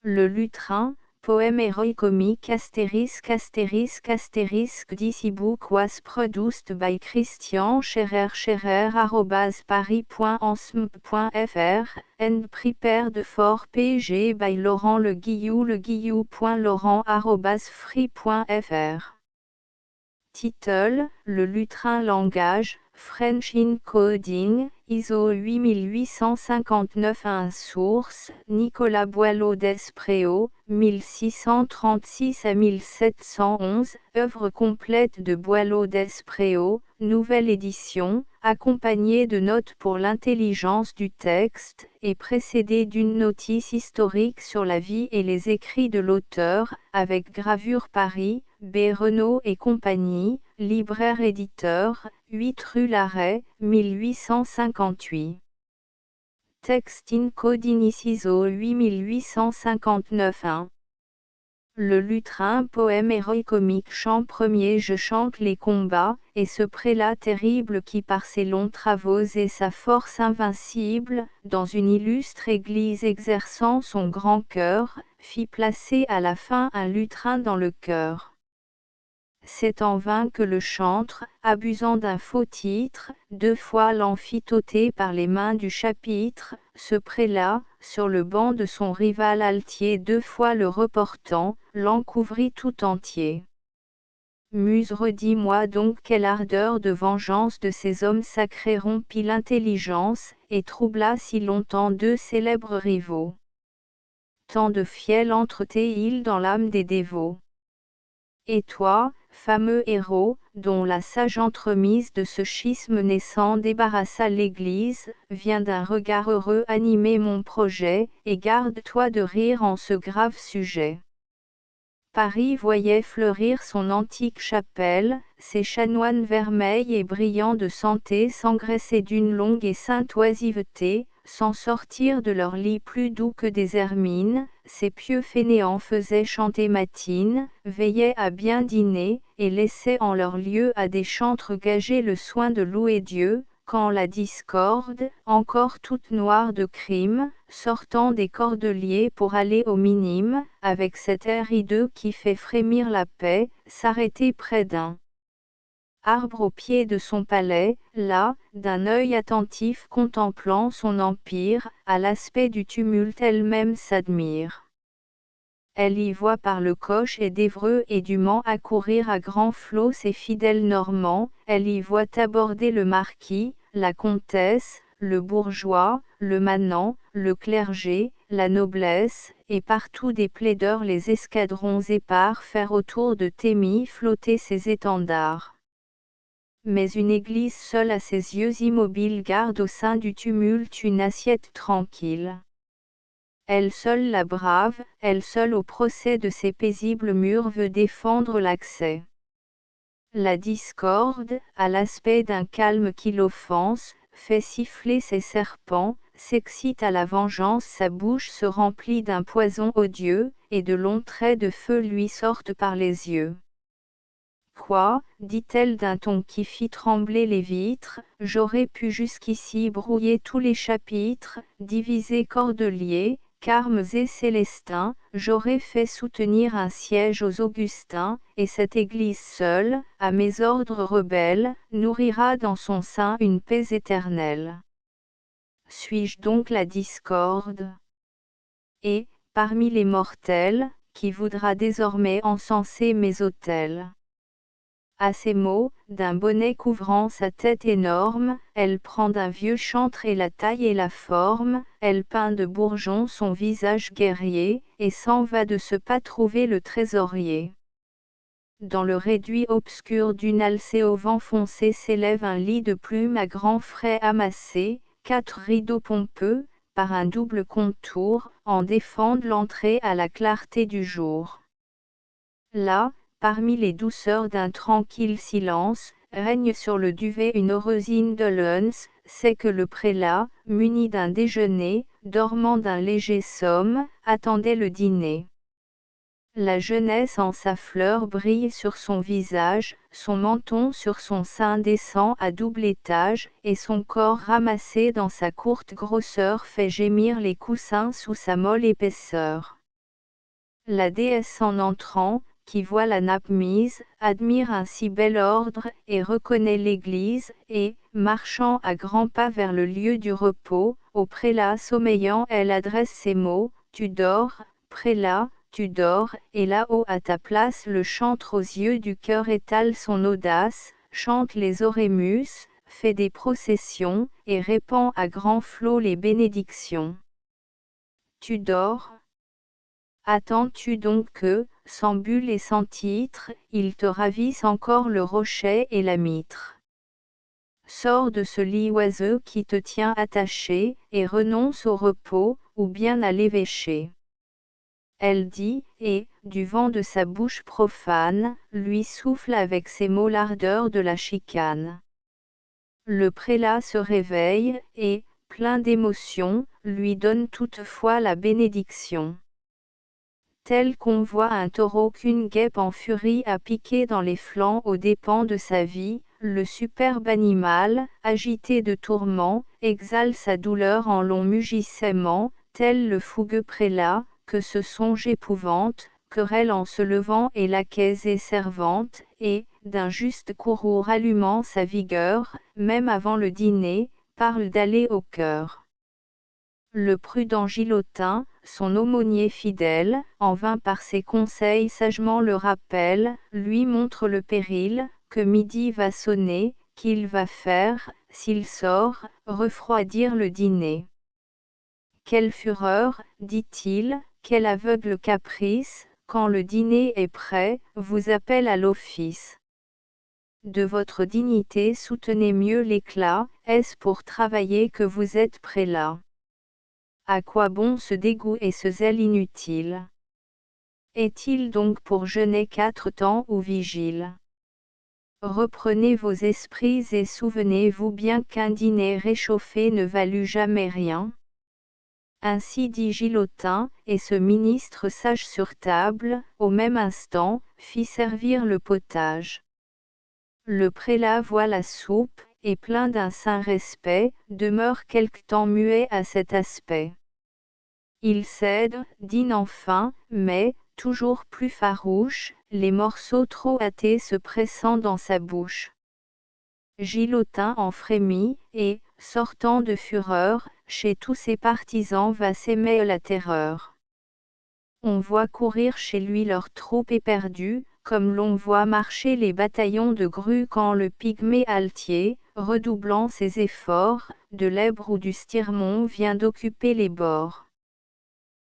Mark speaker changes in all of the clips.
Speaker 1: Le lutrin, poème héroïque-comique *** This book was produced by Christian Scherer @paris.ansm.fr, and prepared for PG by Laurent Le Guillou@free.fr. Title, Le lutrin langage, French encoding, ISO 8859. Source, Nicolas Boileau d'Espreau, 1636 à 1711, œuvre complète de Boileau d'Espreau, nouvelle édition, accompagnée de notes pour l'intelligence du texte, et précédée d'une notice historique sur la vie et les écrits de l'auteur, avec gravure Paris, B. Renaud et compagnie, libraire-éditeur, 8 rue Larrey, 1858. Text encoding ISO 8859-1. Le lutrin, poème héroïque-comique. Chant premier. Je chante les combats, et ce prélat terrible qui par ses longs travaux et sa force invincible, dans une illustre église exerçant son grand cœur, fit placer à la fin un lutrin dans le chœur. C'est en vain que le chantre, abusant d'un faux titre, 2 fois l'amphitauté par les mains du chapitre, ce prélat, sur le banc de son rival altier 2 fois le reportant, l'encouvrit tout entier. Muse, redis-moi donc quelle ardeur de vengeance de ces hommes sacrés rompit l'intelligence, et troubla si longtemps 2 célèbres rivaux. Tant de fiel entretient-il dans l'âme des dévots. Et toi, fameux héros, dont la sage entremise de ce schisme naissant débarrassa l'Église, viens d'un regard heureux animer mon projet, et garde-toi de rire en ce grave sujet. Paris voyait fleurir son antique chapelle, ses chanoines vermeils et brillants de santé s'engraissaient d'une longue et sainte oisiveté, sans sortir de leur lit plus doux que des hermines, ces pieux fainéants faisaient chanter matines, veillaient à bien dîner, et laissaient en leur lieu à des chantres gagés le soin de louer Dieu, quand la discorde, encore toute noire de crime, sortant des cordeliers pour aller au minime, avec cet air hideux qui fait frémir la paix, s'arrêtait près d'un arbre au pied de son palais, là, d'un œil attentif contemplant son empire, à l'aspect du tumulte elle-même s'admire. Elle y voit par le Coche et d'Évreux et du Mans accourir à grands flots ses fidèles Normands, elle y voit aborder le marquis, la comtesse, le bourgeois, le manant, le clergé, la noblesse, et partout des plaideurs les escadrons épars faire autour de Thémis flotter ses étendards. Mais une église seule à ses yeux immobiles garde au sein du tumulte une assiette tranquille. Elle seule la brave, elle seule au procès de ces paisibles murs veut défendre l'accès. La discorde, à l'aspect d'un calme qui l'offense, fait siffler ses serpents, s'excite à la vengeance, sa bouche se remplit d'un poison odieux, et de longs traits de feu lui sortent par les yeux. Quoi, dit-elle d'un ton qui fit trembler les vitres, j'aurais pu jusqu'ici brouiller tous les chapitres, diviser cordeliers, carmes et célestins, j'aurais fait soutenir un siège aux Augustins, et cette Église seule, à mes ordres rebelles, nourrira dans son sein une paix éternelle. Suis-je donc la discorde? Et, parmi les mortels, qui voudra désormais encenser mes autels? À ces mots, d'un bonnet couvrant sa tête énorme, elle prend d'un vieux chantre et la taille et la forme, elle peint de bourgeon son visage guerrier, et s'en va de ce pas trouver le trésorier. Dans le réduit obscur d'une alcée au vent foncé s'élève un lit de plumes à grands frais amassés, 4 rideaux pompeux, par un double contour, en défendent l'entrée à la clarté du jour. Là, parmi les douceurs d'un tranquille silence, règne sur le duvet une heureuse indolence, c'est que le prélat, muni d'un déjeuner, dormant d'un léger somme, attendait le dîner. La jeunesse en sa fleur brille sur son visage, son menton sur son sein descend à double étage, et son corps ramassé dans sa courte grosseur fait gémir les coussins sous sa molle épaisseur. La déesse en entrant, qui voit la nappe mise, admire un si bel ordre, et reconnaît l'église, et, marchant à grands pas vers le lieu du repos, au prélat sommeillant elle adresse ces mots: Tu dors, prélat, tu dors, et là-haut à ta place le chantre aux yeux du cœur étale son audace, chante les orémus, fait des processions, et répand à grands flots les bénédictions. Tu dors? Attends-tu donc que, sans bulle et sans titre, il te ravisse encore le rochet et la mitre? Sors de ce lit oiseux qui te tient attaché, et renonce au repos, ou bien à l'évêché. Elle dit, et, du vent de sa bouche profane, lui souffle avec ses mots l'ardeur de la chicane. Le prélat se réveille, et, plein d'émotion, lui donne toutefois la bénédiction. Tel qu'on voit un taureau qu'une guêpe en furie a piqué dans les flancs aux dépens de sa vie, le superbe animal, agité de tourments, exhale sa douleur en longs mugissements, tel le fougueux prélat, que ce songe épouvante, querelle en se levant et laquais et servante, et, d'un juste courroux rallumant sa vigueur, même avant le dîner, parle d'aller au cœur. Le prudent Gilotin, son aumônier fidèle, en vain par ses conseils sagement le rappelle, lui montre le péril, que midi va sonner, qu'il va faire, s'il sort, refroidir le dîner. Quelle fureur, dit-il, quel aveugle caprice, quand le dîner est prêt, vous appelle à l'office. De votre dignité soutenez mieux l'éclat, est-ce pour travailler que vous êtes prélat? À quoi bon ce dégoût et ce zèle inutile? Est-il donc pour jeûner 4 temps ou vigile? Reprenez vos esprits et souvenez-vous bien qu'un dîner réchauffé ne valut jamais rien. Ainsi dit Gilotin, et ce ministre sage sur table, au même instant, fit servir le potage. Le prélat voit la soupe, et plein d'un saint respect, demeure quelque temps muet à cet aspect. Il cède, dîne enfin, mais, toujours plus farouche, les morceaux trop hâtés se pressant dans sa bouche. Gilotin en frémit, et, sortant de fureur, chez tous ses partisans va s'émer la terreur. On voit courir chez lui leur troupe éperdue, comme l'on voit marcher les bataillons de grues quand le pygmée altier, redoublant ses efforts, de l'Èbre ou du Styrmont vient d'occuper les bords.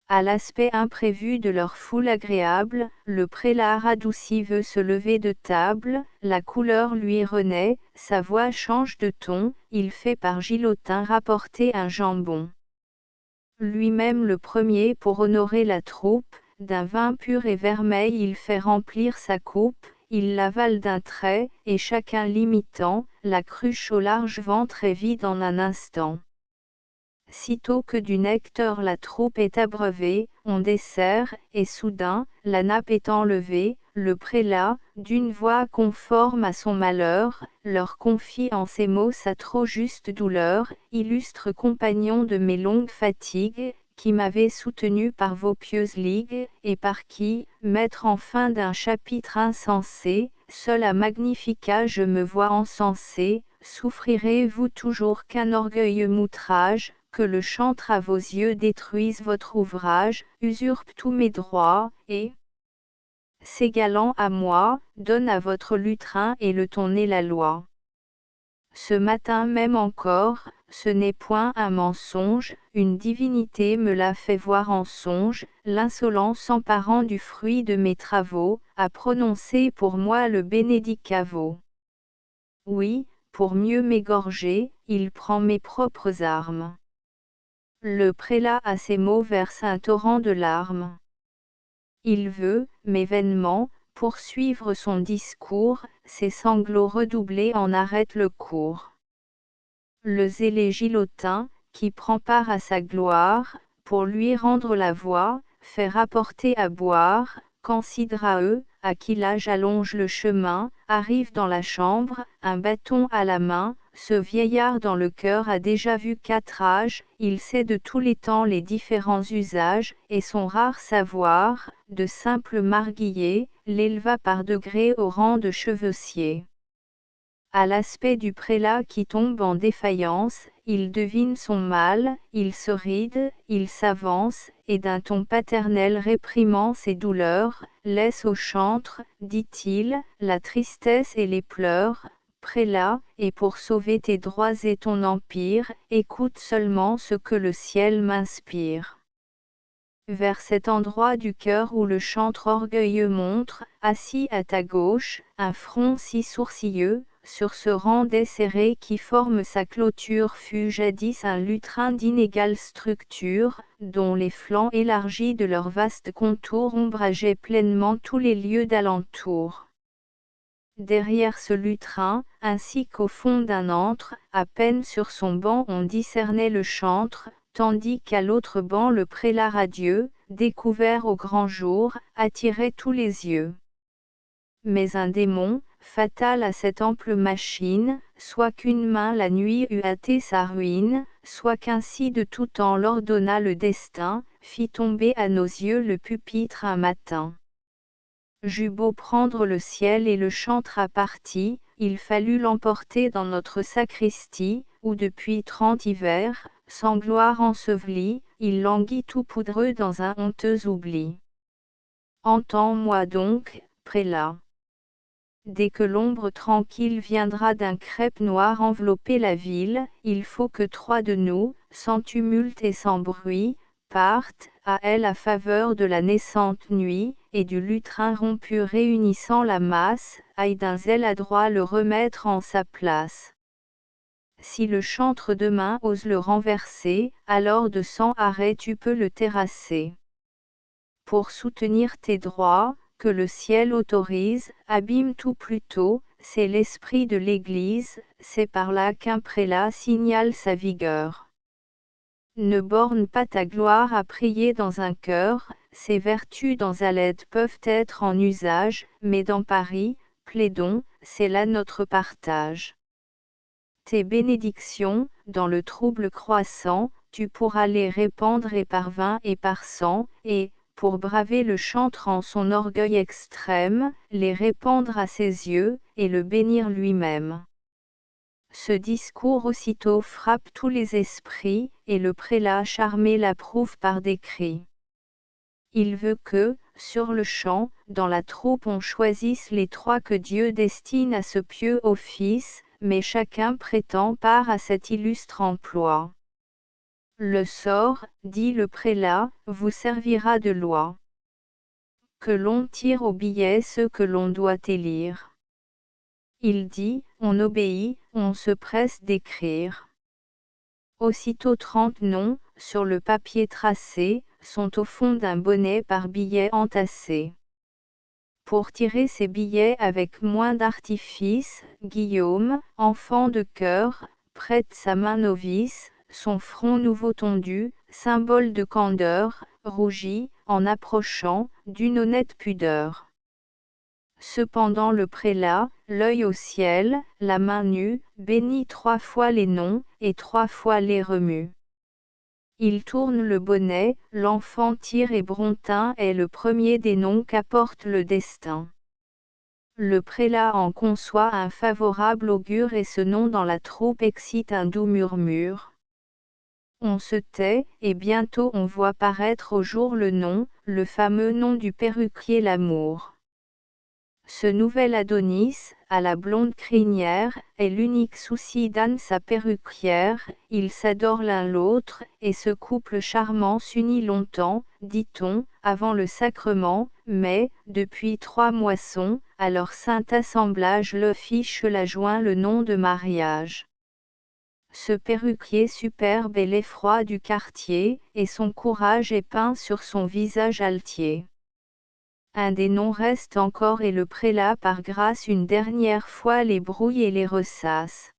Speaker 1: À l'aspect imprévu de leur foule agréable, le prélat radouci veut se lever de table, la couleur lui renaît, sa voix change de ton, il fait par Gilotin rapporter un jambon. Lui-même le premier pour honorer la troupe, d'un vin pur et vermeil il fait remplir sa coupe, il l'avale d'un trait, et chacun l'imitant, la cruche au large ventre est vide en un instant. Sitôt que du nectar la troupe est abreuvée, on dessert, et soudain, la nappe est enlevée, le prélat, d'une voix conforme à son malheur, leur confie en ces mots sa trop juste douleur: illustre compagnon de mes longues fatigues, qui m'avez soutenu par vos pieuses ligues, et par qui, maître enfin d'un chapitre insensé, seul à Magnificat je me vois encensé, souffrirez-vous toujours qu'un orgueilleux outrage, que le chantre à vos yeux détruise votre ouvrage, usurpe tous mes droits, et, s'égalant à moi, donne à votre lutrin et le ton et la loi. Ce matin même encore, ce n'est point un mensonge, une divinité me l'a fait voir en songe, l'insolent s'emparant du fruit de mes travaux, a prononcé pour moi le bénédicavo. Oui, pour mieux m'égorger, il prend mes propres armes. Le prélat à ces mots verse un torrent de larmes. Il veut, mais vainement, poursuivre son discours, ses sanglots redoublés en arrêtent le cours. Le zélé Gilotin, qui prend part à sa gloire, pour lui rendre la voix, fait rapporter à boire, quand Sidrae, à qui l'âge allonge le chemin, arrive dans la chambre, un bâton à la main, ce vieillard dans le cœur a déjà vu 4 âges, il sait de tous les temps les différents usages, et son rare savoir, de simple marguillier, l'éleva par degrés au rang de chevaussier. À l'aspect du prélat qui tombe en défaillance, il devine son mal, il se ride, il s'avance, et d'un ton paternel réprimant ses douleurs, laisse au chantre, dit-il, la tristesse et les pleurs, prélat, et pour sauver tes droits et ton empire, écoute seulement ce que le ciel m'inspire. Vers cet endroit du cœur où le chantre orgueilleux montre, assis à ta gauche, un front si sourcilleux, sur ce rang desserré qui forme sa clôture fut jadis un lutrin d'inégale structure, dont les flancs élargis de leurs vastes contours ombrageaient pleinement tous les lieux d'alentour. Derrière ce lutrin, ainsi qu'au fond d'un antre, à peine sur son banc on discernait le chantre, tandis qu'à l'autre banc le prélat radieux, découvert au grand jour, attirait tous les yeux. Mais un démon, fatal à cette ample machine, soit qu'une main la nuit eût hâté sa ruine, soit qu'ainsi de tout temps l'ordonna le destin, fit tomber à nos yeux le pupitre un matin. J'eus beau prendre le ciel et le chantre à partie, il fallut l'emporter dans notre sacristie, où depuis 30 hivers, sans gloire enseveli, il languit tout poudreux dans un honteux oubli. Entends-moi donc, prélat. Dès que l'ombre tranquille viendra d'un crêpe noir envelopper la ville, il faut que 3 de nous, sans tumulte et sans bruit, partent, à elle à faveur de la naissante nuit, et du lutrin rompu réunissant la masse, aille d'un zèle adroit le remettre en sa place. Si le chantre demain ose le renverser, alors de 100 arrêts tu peux le terrasser. Pour soutenir tes droits, que le ciel autorise, abîme tout plutôt, c'est l'esprit de l'Église, c'est par là qu'un prélat signale sa vigueur. Ne borne pas ta gloire à prier dans un chœur, ces vertus dans Aled peuvent être en usage, mais dans Paris, plaidons, c'est là notre partage. Tes bénédictions, dans le trouble croissant, tu pourras les répandre et par 20 et par 100, et, pour braver le chantre en son orgueil extrême, les répandre à ses yeux, et le bénir lui-même. Ce discours aussitôt frappe tous les esprits, et le prélat charmé l'approuve par des cris. Il veut que, sur le champ, dans la troupe on choisisse les 3 que Dieu destine à ce pieux office, mais chacun prétend part à cet illustre emploi. Le sort, dit le prélat, vous servira de loi. Que l'on tire au billet ceux que l'on doit élire. Il dit, on obéit, on se presse d'écrire. Aussitôt 30 noms, sur le papier tracé, sont au fond d'un bonnet par billets entassés. Pour tirer ces billets avec moins d'artifice, Guillaume, enfant de cœur, prête sa main novice, son front nouveau tondu, symbole de candeur, rougit, en approchant, d'une honnête pudeur. Cependant le prélat, l'œil au ciel, la main nue, bénit 3 fois les noms, et 3 fois les remue. Il tourne le bonnet, l'enfant tire et Brontin est le premier des noms qu'apporte le destin. Le prélat en conçoit un favorable augure et ce nom dans la troupe excite un doux murmure. On se tait, et bientôt on voit paraître au jour le nom, le fameux nom du perruquier Lamour. Ce nouvel Adonis, à la blonde crinière, est l'unique souci d'Anne sa perruquière, ils s'adorent l'un l'autre, et ce couple charmant s'unit longtemps, dit-on, avant le sacrement, mais, depuis 3 moissons, à leur saint assemblage l'office la joint le nom de mariage. Ce perruquier superbe est l'effroi du quartier, et son courage est peint sur son visage altier. Un des noms reste encore et le prélat par grâce une dernière fois les brouille et les ressasse.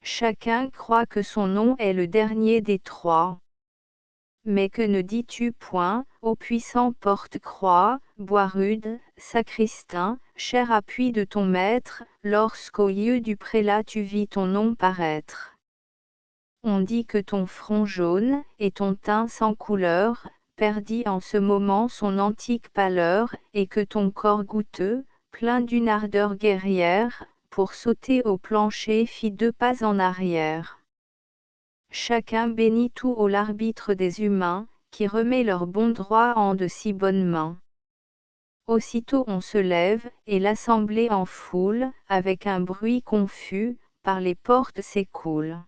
Speaker 1: Chacun croit que son nom est le dernier des 3. Mais que ne dis-tu point, ô puissant porte-croix, bois rude, sacristain, cher appui de ton maître, lorsqu'au lieu du prélat tu vis ton nom paraître. On dit que ton front jaune, et ton teint sans couleur, perdit en ce moment son antique pâleur, et que ton corps goutteux, plein d'une ardeur guerrière, pour sauter au plancher fit 2 pas en arrière. Chacun bénit tout haut l'arbitre des humains, qui remet leur bon droit en de si bonnes mains. Aussitôt on se lève, et l'assemblée en foule, avec un bruit confus, par les portes s'écoule.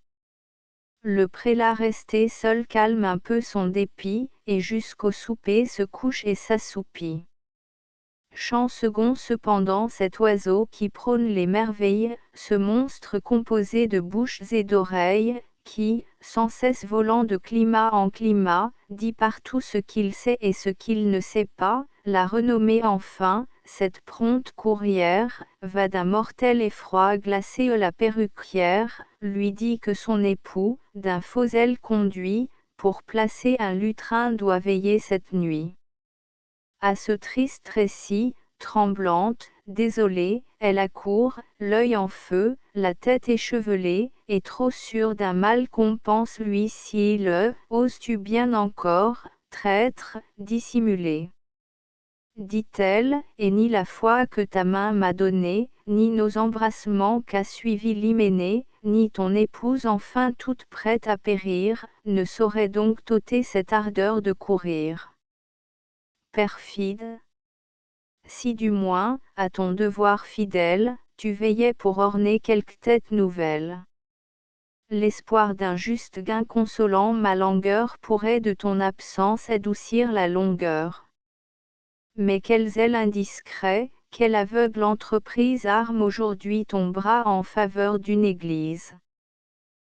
Speaker 1: Le prélat resté seul calme un peu son dépit, et jusqu'au souper se couche et s'assoupit. Chant second cependant cet oiseau qui prône les merveilles, ce monstre composé de bouches et d'oreilles, qui, sans cesse volant de climat en climat, dit partout ce qu'il sait et ce qu'il ne sait pas, la renommée enfin, cette prompte courrière, va d'un mortel effroi glacer la perruquière, lui dit que son époux, d'un faux zèle conduit, pour placer un lutrin doit veiller cette nuit. À ce triste récit, tremblante, désolée, elle accourt, l'œil en feu, la tête échevelée, et trop sûre d'un mal qu'on pense lui si le « oses-tu bien encore, traître, dissimuler ?» dit-elle, et ni la foi que ta main m'a donnée, ni nos embrassements qu'a suivi l'hyménée, ni ton épouse enfin toute prête à périr, ne sauraient donc t'ôter cette ardeur de courir. Perfide, si du moins, à ton devoir fidèle, tu veillais pour orner quelque tête nouvelle. L'espoir d'un juste gain consolant ma langueur pourrait de ton absence adoucir la longueur. Mais quel zèle indiscret, quelle aveugle entreprise arme aujourd'hui ton bras en faveur d'une église.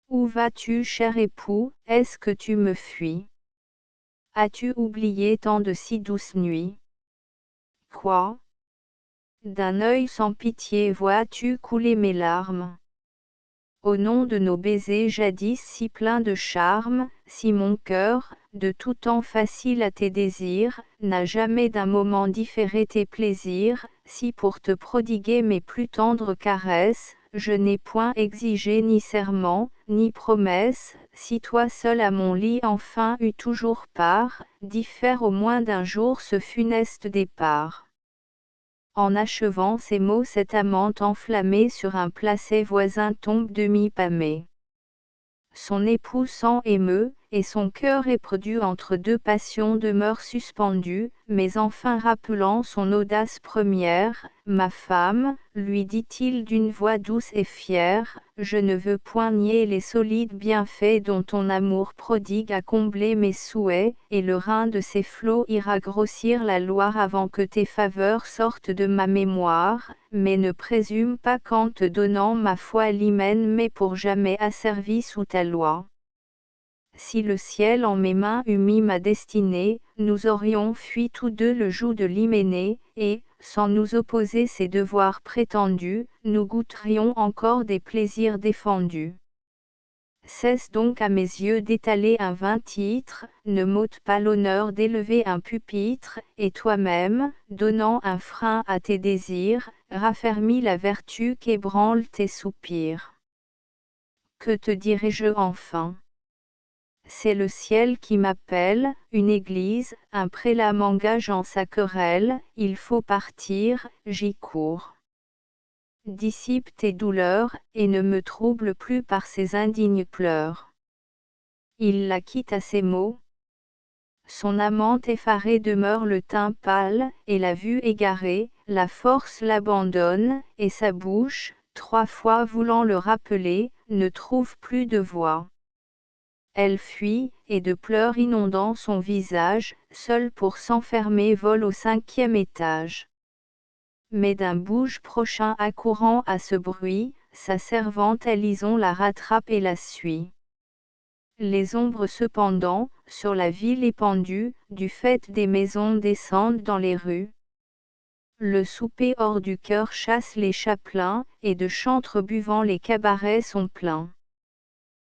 Speaker 1: Où vas-tu, cher époux, est-ce que tu me fuis? As-tu oublié tant de si douces nuits? Quoi? D'un œil sans pitié vois-tu couler mes larmes? Au nom de nos baisers jadis si pleins de charme, si mon cœur, de tout temps facile à tes désirs, n'a jamais d'un moment différé tes plaisirs, si pour te prodiguer mes plus tendres caresses, je n'ai point exigé ni serment, ni promesse, si toi seul à mon lit enfin eus toujours part, diffère au moins d'un jour ce funeste départ. En achevant ces mots cette amante enflammée sur un placet voisin tombe demi-pâmée. Son époux s'en émeut, et son cœur éperdu entre 2 passions demeure suspendu, mais enfin rappelant son audace première, « Ma femme, lui dit-il d'une voix douce et fière, je ne veux point nier les solides bienfaits dont ton amour prodigue a comblé mes souhaits, et le Rhin de ses flots ira grossir la Loire avant que tes faveurs sortent de ma mémoire, mais ne présume pas qu'en te donnant ma foi l'hymen m'est pour jamais asservi sous ta loi. Si le ciel en mes mains eût mis ma destinée, nous aurions fui tous deux le joug de l'hyménée, et, sans nous opposer ses devoirs prétendus, nous goûterions encore des plaisirs défendus. Cesse donc à mes yeux d'étaler un vain titre, ne m'ôte pas l'honneur d'élever un pupitre, et toi-même, donnant un frein à tes désirs, raffermis la vertu qu'ébranlent tes soupirs. Que te dirai-je enfin? C'est le ciel qui m'appelle, une église, un prélat m'engage en sa querelle, il faut partir, j'y cours. Dissipe tes douleurs, et ne me trouble plus par ces indignes pleurs. Il la quitte à ces mots. Son amante effarée demeure le teint pâle, et la vue égarée, la force l'abandonne, et sa bouche, 3 fois voulant le rappeler, ne trouve plus de voix. Elle fuit, et de pleurs inondant son visage, seule pour s'enfermer vole au 5e étage. Mais d'un bouge prochain accourant à ce bruit, sa servante Alison la rattrape et la suit. Les ombres cependant, sur la ville épandues, du fait des maisons descendent dans les rues. Le souper hors du cœur chasse les chapelains, et de chantres buvant les cabarets sont pleins.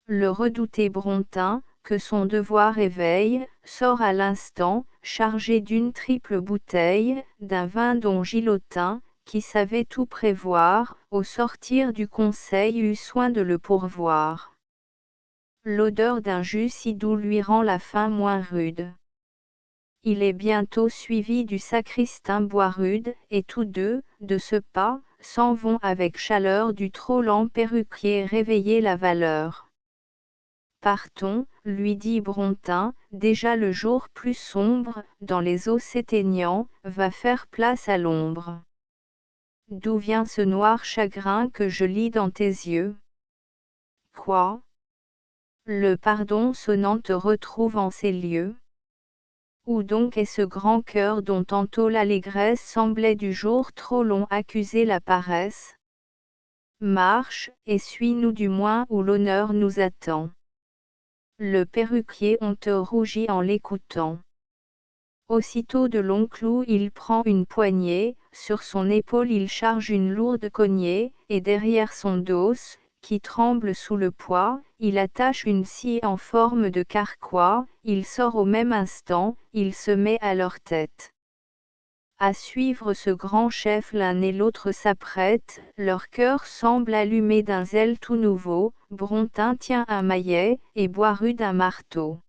Speaker 1: Le redouté Brontin, que son devoir éveille, sort à l'instant, chargé d'une triple bouteille, d'un vin dont Gilotin, qui savait tout prévoir, au sortir du conseil eut soin de le pourvoir. L'odeur d'un jus si doux lui rend la faim moins rude. Il est bientôt suivi du sacristain Boisrude, et tous deux, de ce pas, s'en vont avec chaleur du trop lent perruquier réveiller la valeur. Partons, lui dit Brontin, déjà le jour plus sombre, dans les eaux s'éteignant, va faire place à l'ombre. D'où vient ce noir chagrin que je lis dans tes yeux? Quoi? Le pardon sonnant te retrouve en ces lieux? Où donc est ce grand cœur dont tantôt l'allégresse semblait du jour trop long accuser la paresse? Marche, et suis-nous du moins où l'honneur nous attend. Le perruquier honte rougit en l'écoutant. Aussitôt de longs clous il prend une poignée, sur son épaule il charge une lourde cognée, et derrière son dos, qui tremble sous le poids, il attache une scie en forme de carquois, il sort au même instant, il se met à leur tête. À suivre ce grand chef l'un et l'autre s'apprêtent, leur cœur semble allumé d'un zèle tout nouveau, Brontin tient un maillet, et Boisrude un marteau.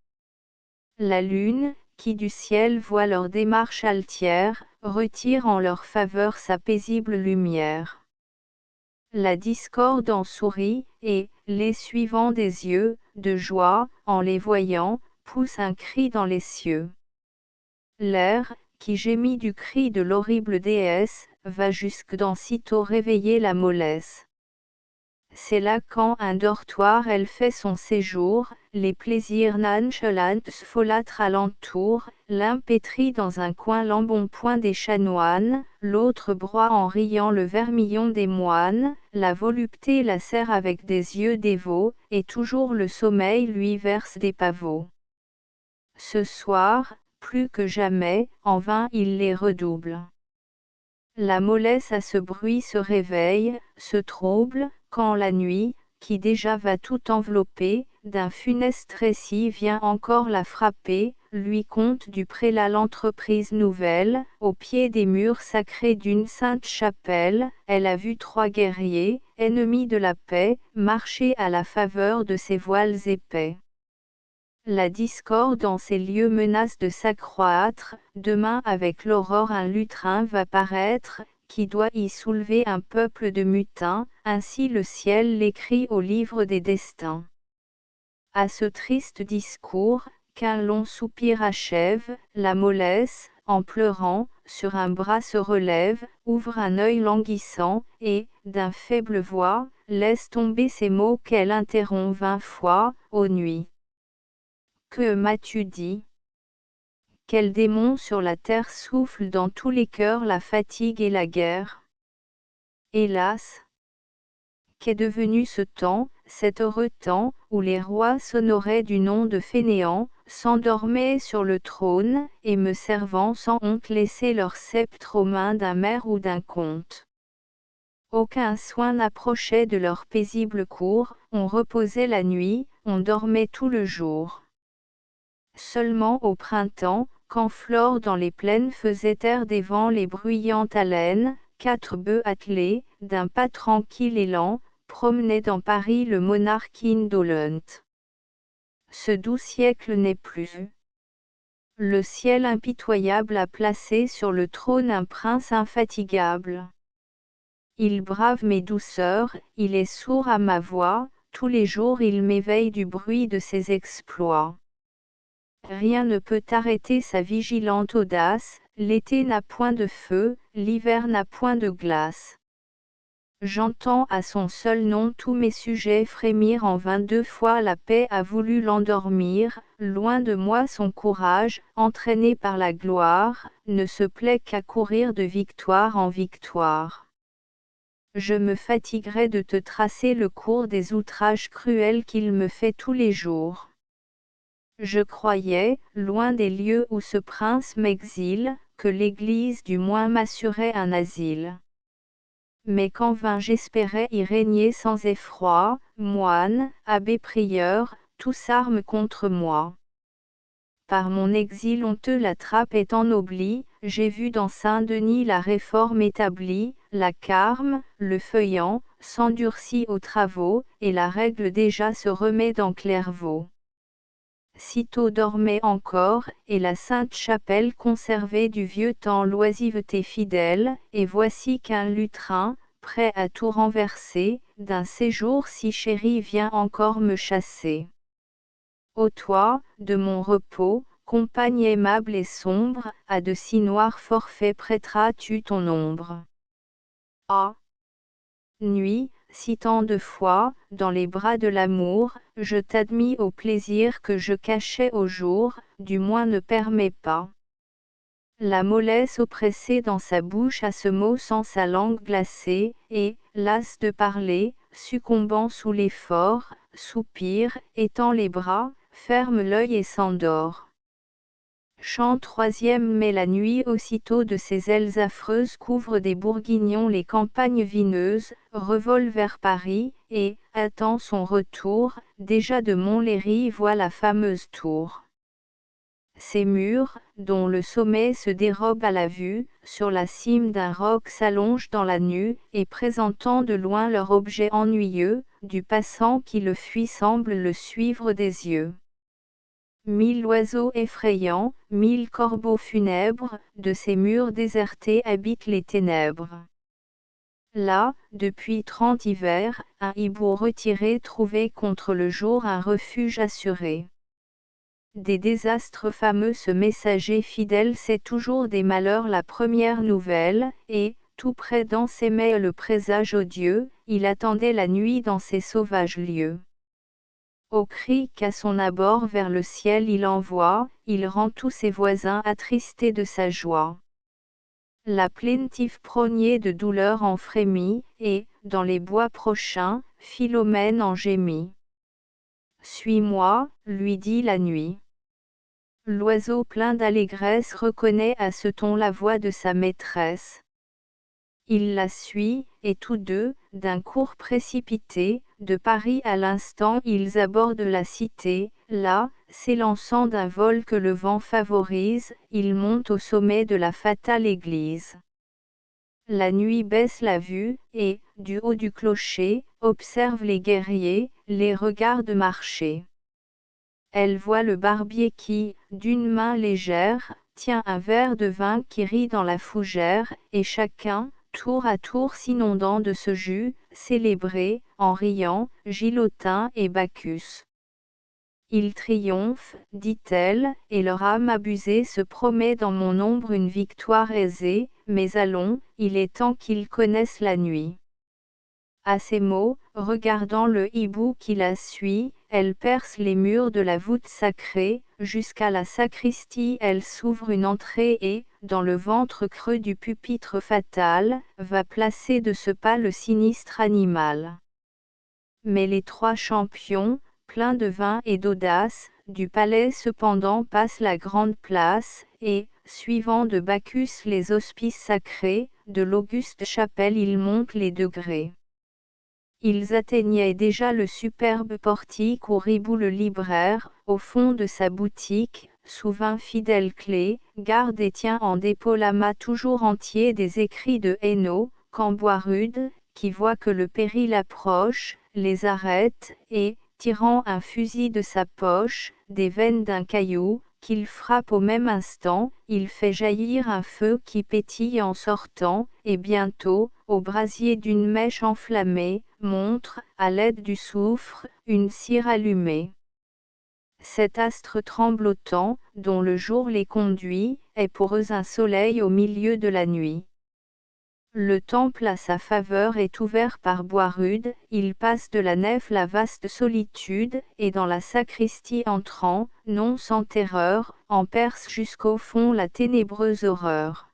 Speaker 1: La lune, qui du ciel voit leur démarche altière, retire en leur faveur sa paisible lumière. La discorde en sourit, et, les suivant des yeux, de joie, en les voyant, pousse un cri dans les cieux. L'air, qui gémit du cri de l'horrible déesse, va jusque dans sitôt réveiller la mollesse. C'est là quand un dortoir elle fait son séjour, les plaisirs nonchalants folâtrent alentour, l'un pétrit dans un coin l'embonpoint des chanoines, l'autre broie en riant le vermillon des moines, la volupté la serre avec des yeux dévots, et toujours le sommeil lui verse des pavots. Ce soir, plus que jamais, en vain il les redouble. La mollesse à ce bruit se réveille, se trouble, quand la nuit, qui déjà va tout envelopper, d'un funeste récit vient encore la frapper, lui conte du prélat l'entreprise nouvelle, au pied des murs sacrés d'une sainte chapelle, elle a vu 3 guerriers, ennemis de la paix, marcher à la faveur de ses voiles épais. La discorde en ces lieux menace de s'accroître, demain avec l'aurore un lutrin va paraître, qui doit y soulever un peuple de mutins, ainsi le ciel l'écrit au livre des destins. À ce triste discours, qu'un long soupir achève, la mollesse, en pleurant, sur un bras se relève, ouvre un œil languissant, et, d'un faible voix, laisse tomber ces mots qu'elle interrompt 20 fois, ô nuit. Que m'as-tu dit? Quel démon sur la terre souffle dans tous les cœurs la fatigue et la guerre? Hélas! Qu'est devenu ce temps, cet heureux temps, où les rois s'honoraient du nom de fainéants, s'endormaient sur le trône, et me servant sans honte laissaient leur sceptre aux mains d'un maire ou d'un comte. Aucun soin n'approchait de leur paisible cour, on reposait la nuit, on dormait tout le jour. Seulement au printemps, quand Flore dans les plaines faisait taire des vents les bruyantes haleines, 4 bœufs attelés, d'un pas tranquille et lent, promenaient dans Paris le monarque indolent. Ce doux siècle n'est plus. Le ciel impitoyable a placé sur le trône un prince infatigable. Il brave mes douceurs, il est sourd à ma voix, tous les jours il m'éveille du bruit de ses exploits. Rien ne peut arrêter sa vigilante audace, l'été n'a point de feu, l'hiver n'a point de glace. J'entends à son seul nom tous mes sujets frémir en vain 2 fois la paix a voulu l'endormir, loin de moi son courage, entraîné par la gloire, ne se plaît qu'à courir de victoire en victoire. Je me fatiguerai de te tracer le cours des outrages cruels qu'il me fait tous les jours. Je croyais, loin des lieux où ce prince m'exile, que l'Église du moins m'assurait un asile. Mais qu'en vain j'espérais y régner sans effroi, moines, abbés prieurs, tous s'arment contre moi. par mon exil honteux la trappe est ennoblie, j'ai vu dans Saint-Denis la réforme établie, la carme, le feuillant, s'endurcit aux travaux, et la règle déjà se remet dans Clairvaux. Sitôt dormait encore, et la Sainte-Chapelle conservait du vieux temps l'oisiveté fidèle, et voici qu'un lutrin, prêt à tout renverser, d'un séjour si chéri vient encore me chasser. Ô toi, de mon repos, compagne aimable et sombre, à de si noirs forfaits prêteras-tu ton ombre. Ah! Nuit, si tant de fois, dans les bras de l'amour, je t'admis au plaisir que je cachais au jour, du moins ne permets pas. La mollesse oppressée dans sa bouche à ce mot sans sa langue glacée, et, las de parler, succombant sous l'effort, soupire, étend les bras, ferme l'œil et s'endort. Chant troisième. Mais la nuit aussitôt de ses ailes affreuses couvre des bourguignons les campagnes vineuses, revole vers Paris, et, attend son retour, déjà de Montlhéry voit la fameuse tour. Ces murs, dont le sommet se dérobe à la vue, sur la cime d'un roc s'allongent dans la nue, et présentant de loin leur objet ennuyeux, du passant qui le fuit semble le suivre des yeux. 1000 oiseaux effrayants, 1000 corbeaux funèbres, de ces murs désertés habitent les ténèbres. Là, depuis 30 hivers, un hibou retiré trouvait contre le jour un refuge assuré. Des désastres fameux ce messager fidèle sait toujours des malheurs la première nouvelle, et, tout près d'ensemer le présage odieux, il attendait la nuit dans ces sauvages lieux. Au cri qu'à son abord vers le ciel il envoie, il rend tous ses voisins attristés de sa joie. La plaintive prognée de douleur en frémit, et, dans les bois prochains, Philomène en gémit. Suis-moi, lui dit la nuit. L'oiseau plein d'allégresse reconnaît à ce ton la voix de sa maîtresse. Il la suit, et tous deux, d'un court précipité, de Paris à l'instant ils abordent la cité, là, s'élançant d'un vol que le vent favorise, ils montent au sommet de la fatale église. La nuit baisse la vue, et, du haut du clocher, observe les guerriers, les regarde marcher. Elle voit le barbier qui, d'une main légère, tient un verre de vin qui rit dans la fougère, et chacun, tour à tour s'inondant de ce jus, célébrait, en riant, Gilotin et Bacchus. Il triomphe, dit-elle, et leur âme abusée se promet dans mon ombre une victoire aisée, mais allons, il est temps qu'ils connaissent la nuit. À ces mots, regardant le hibou qui la suit, elle perce les murs de la voûte sacrée, jusqu'à la sacristie elle s'ouvre une entrée et, dans le ventre creux du pupitre fatal, va placer de ce pas le sinistre animal. Mais les trois champions, pleins de vin et d'audace, du palais cependant passent la grande place, et, suivant de Bacchus les auspices sacrés, de l'auguste chapelle ils montent les degrés. Ils atteignaient déjà le superbe portique où Ribou le libraire, au fond de sa boutique, sous 20 fidèles clés, garde et tient en dépôt l'amas toujours entier des écrits de Hainaut, quand Boisrude, qui voit que le péril approche, les arrête, et, tirant un fusil de sa poche, des veines d'un caillou, qu'il frappe au même instant, il fait jaillir un feu qui pétille en sortant, et bientôt, au brasier d'une mèche enflammée, montre, à l'aide du soufre, une cire allumée. Cet astre tremblotant, dont le jour les conduit, est pour eux un soleil au milieu de la nuit. Le temple à sa faveur est ouvert par Boisrude, il passe de la nef la vaste solitude, et dans la sacristie entrant, non sans terreur, en perce jusqu'au fond la ténébreuse horreur.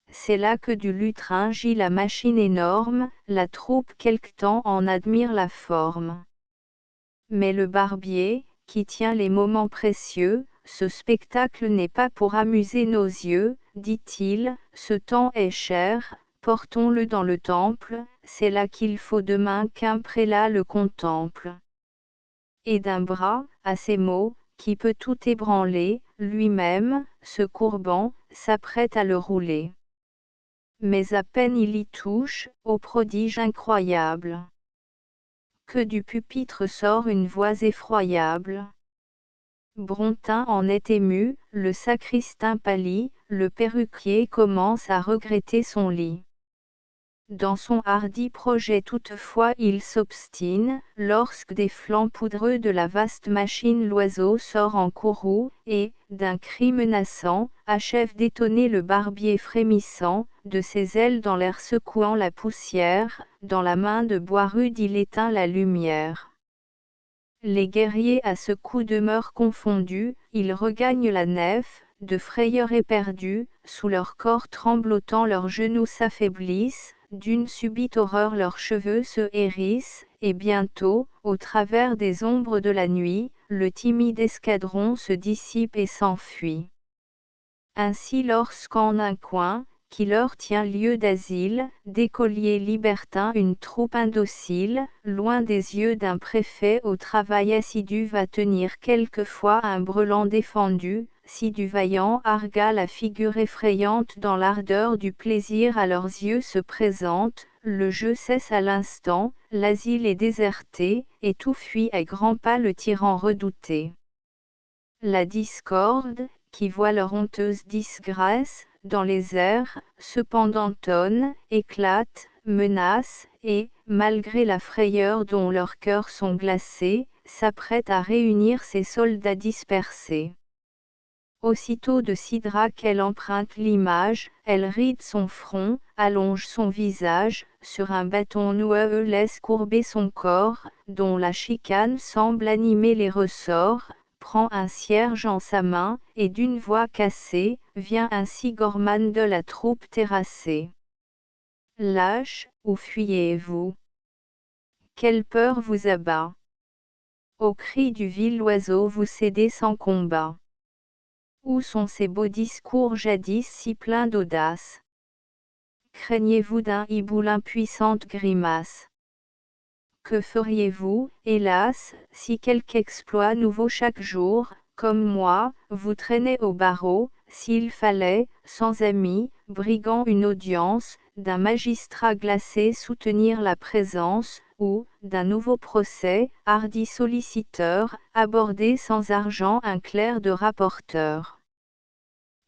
Speaker 1: C'est là que du lutrin gît la machine énorme, la troupe quelque temps en admire la forme. Mais le barbier, qui tient les moments précieux, ce spectacle n'est pas pour amuser nos yeux, dit-il, ce temps est cher, portons-le dans le temple, c'est là qu'il faut demain qu'un prélat le contemple. Et d'un bras, à ces mots, qui peut tout ébranler, lui-même, se courbant, s'apprête à le rouler. Mais à peine il y touche, ô prodige incroyable, que du pupitre sort une voix effroyable. Brontin en est ému, le sacristain pâlit, le perruquier commence à regretter son lit. Dans son hardi projet toutefois il s'obstine, lorsque des flancs poudreux de la vaste machine l'oiseau sort en courroux, et, d'un cri menaçant, achève d'étonner le barbier frémissant, de ses ailes dans l'air secouant la poussière, dans la main de bois rude il éteint la lumière. Les guerriers à ce coup demeurent confondus, ils regagnent la nef, de frayeur éperdus, sous leur corps tremblotant leurs genoux s'affaiblissent, d'une subite horreur leurs cheveux se hérissent, et bientôt, au travers des ombres de la nuit, le timide escadron se dissipe et s'enfuit. Ainsi lorsqu'en un coin, qui leur tient lieu d'asile, d'écoliers libertins une troupe indocile, loin des yeux d'un préfet au travail assidu va tenir quelquefois un brelan défendu, si du vaillant Argat la figure effrayante dans l'ardeur du plaisir à leurs yeux se présente, le jeu cesse à l'instant, l'asile est déserté, et tout fuit à grands pas le tyran redouté. La discorde, qui voit leur honteuse disgrâce, dans les airs, cependant tonne, éclate, menace, et, malgré la frayeur dont leurs cœurs sont glacés, s'apprête à réunir ses soldats dispersés. Aussitôt de sidra qu'elle emprunte l'image, elle ride son front, allonge son visage, sur un bâton noueux laisse courber son corps, dont la chicane semble animer les ressorts, prend un cierge en sa main, et d'une voix cassée, vient ainsi Gorman de la troupe terrassée. Lâche, où fuyez-vous? Quelle peur vous abat? Au cri du vil oiseau vous cédez sans combat. Où sont ces beaux discours jadis si pleins d'audace? Craignez-vous d'un hibou l'impuissante grimace? Que feriez-vous, hélas, si quelque exploit nouveau chaque jour, comme moi, vous traînait au barreau, s'il fallait, sans amis, brigands une audience, d'un magistrat glacé soutenir la présence, ou, d'un nouveau procès, hardi solliciteur, aborder sans argent un clerc de rapporteur?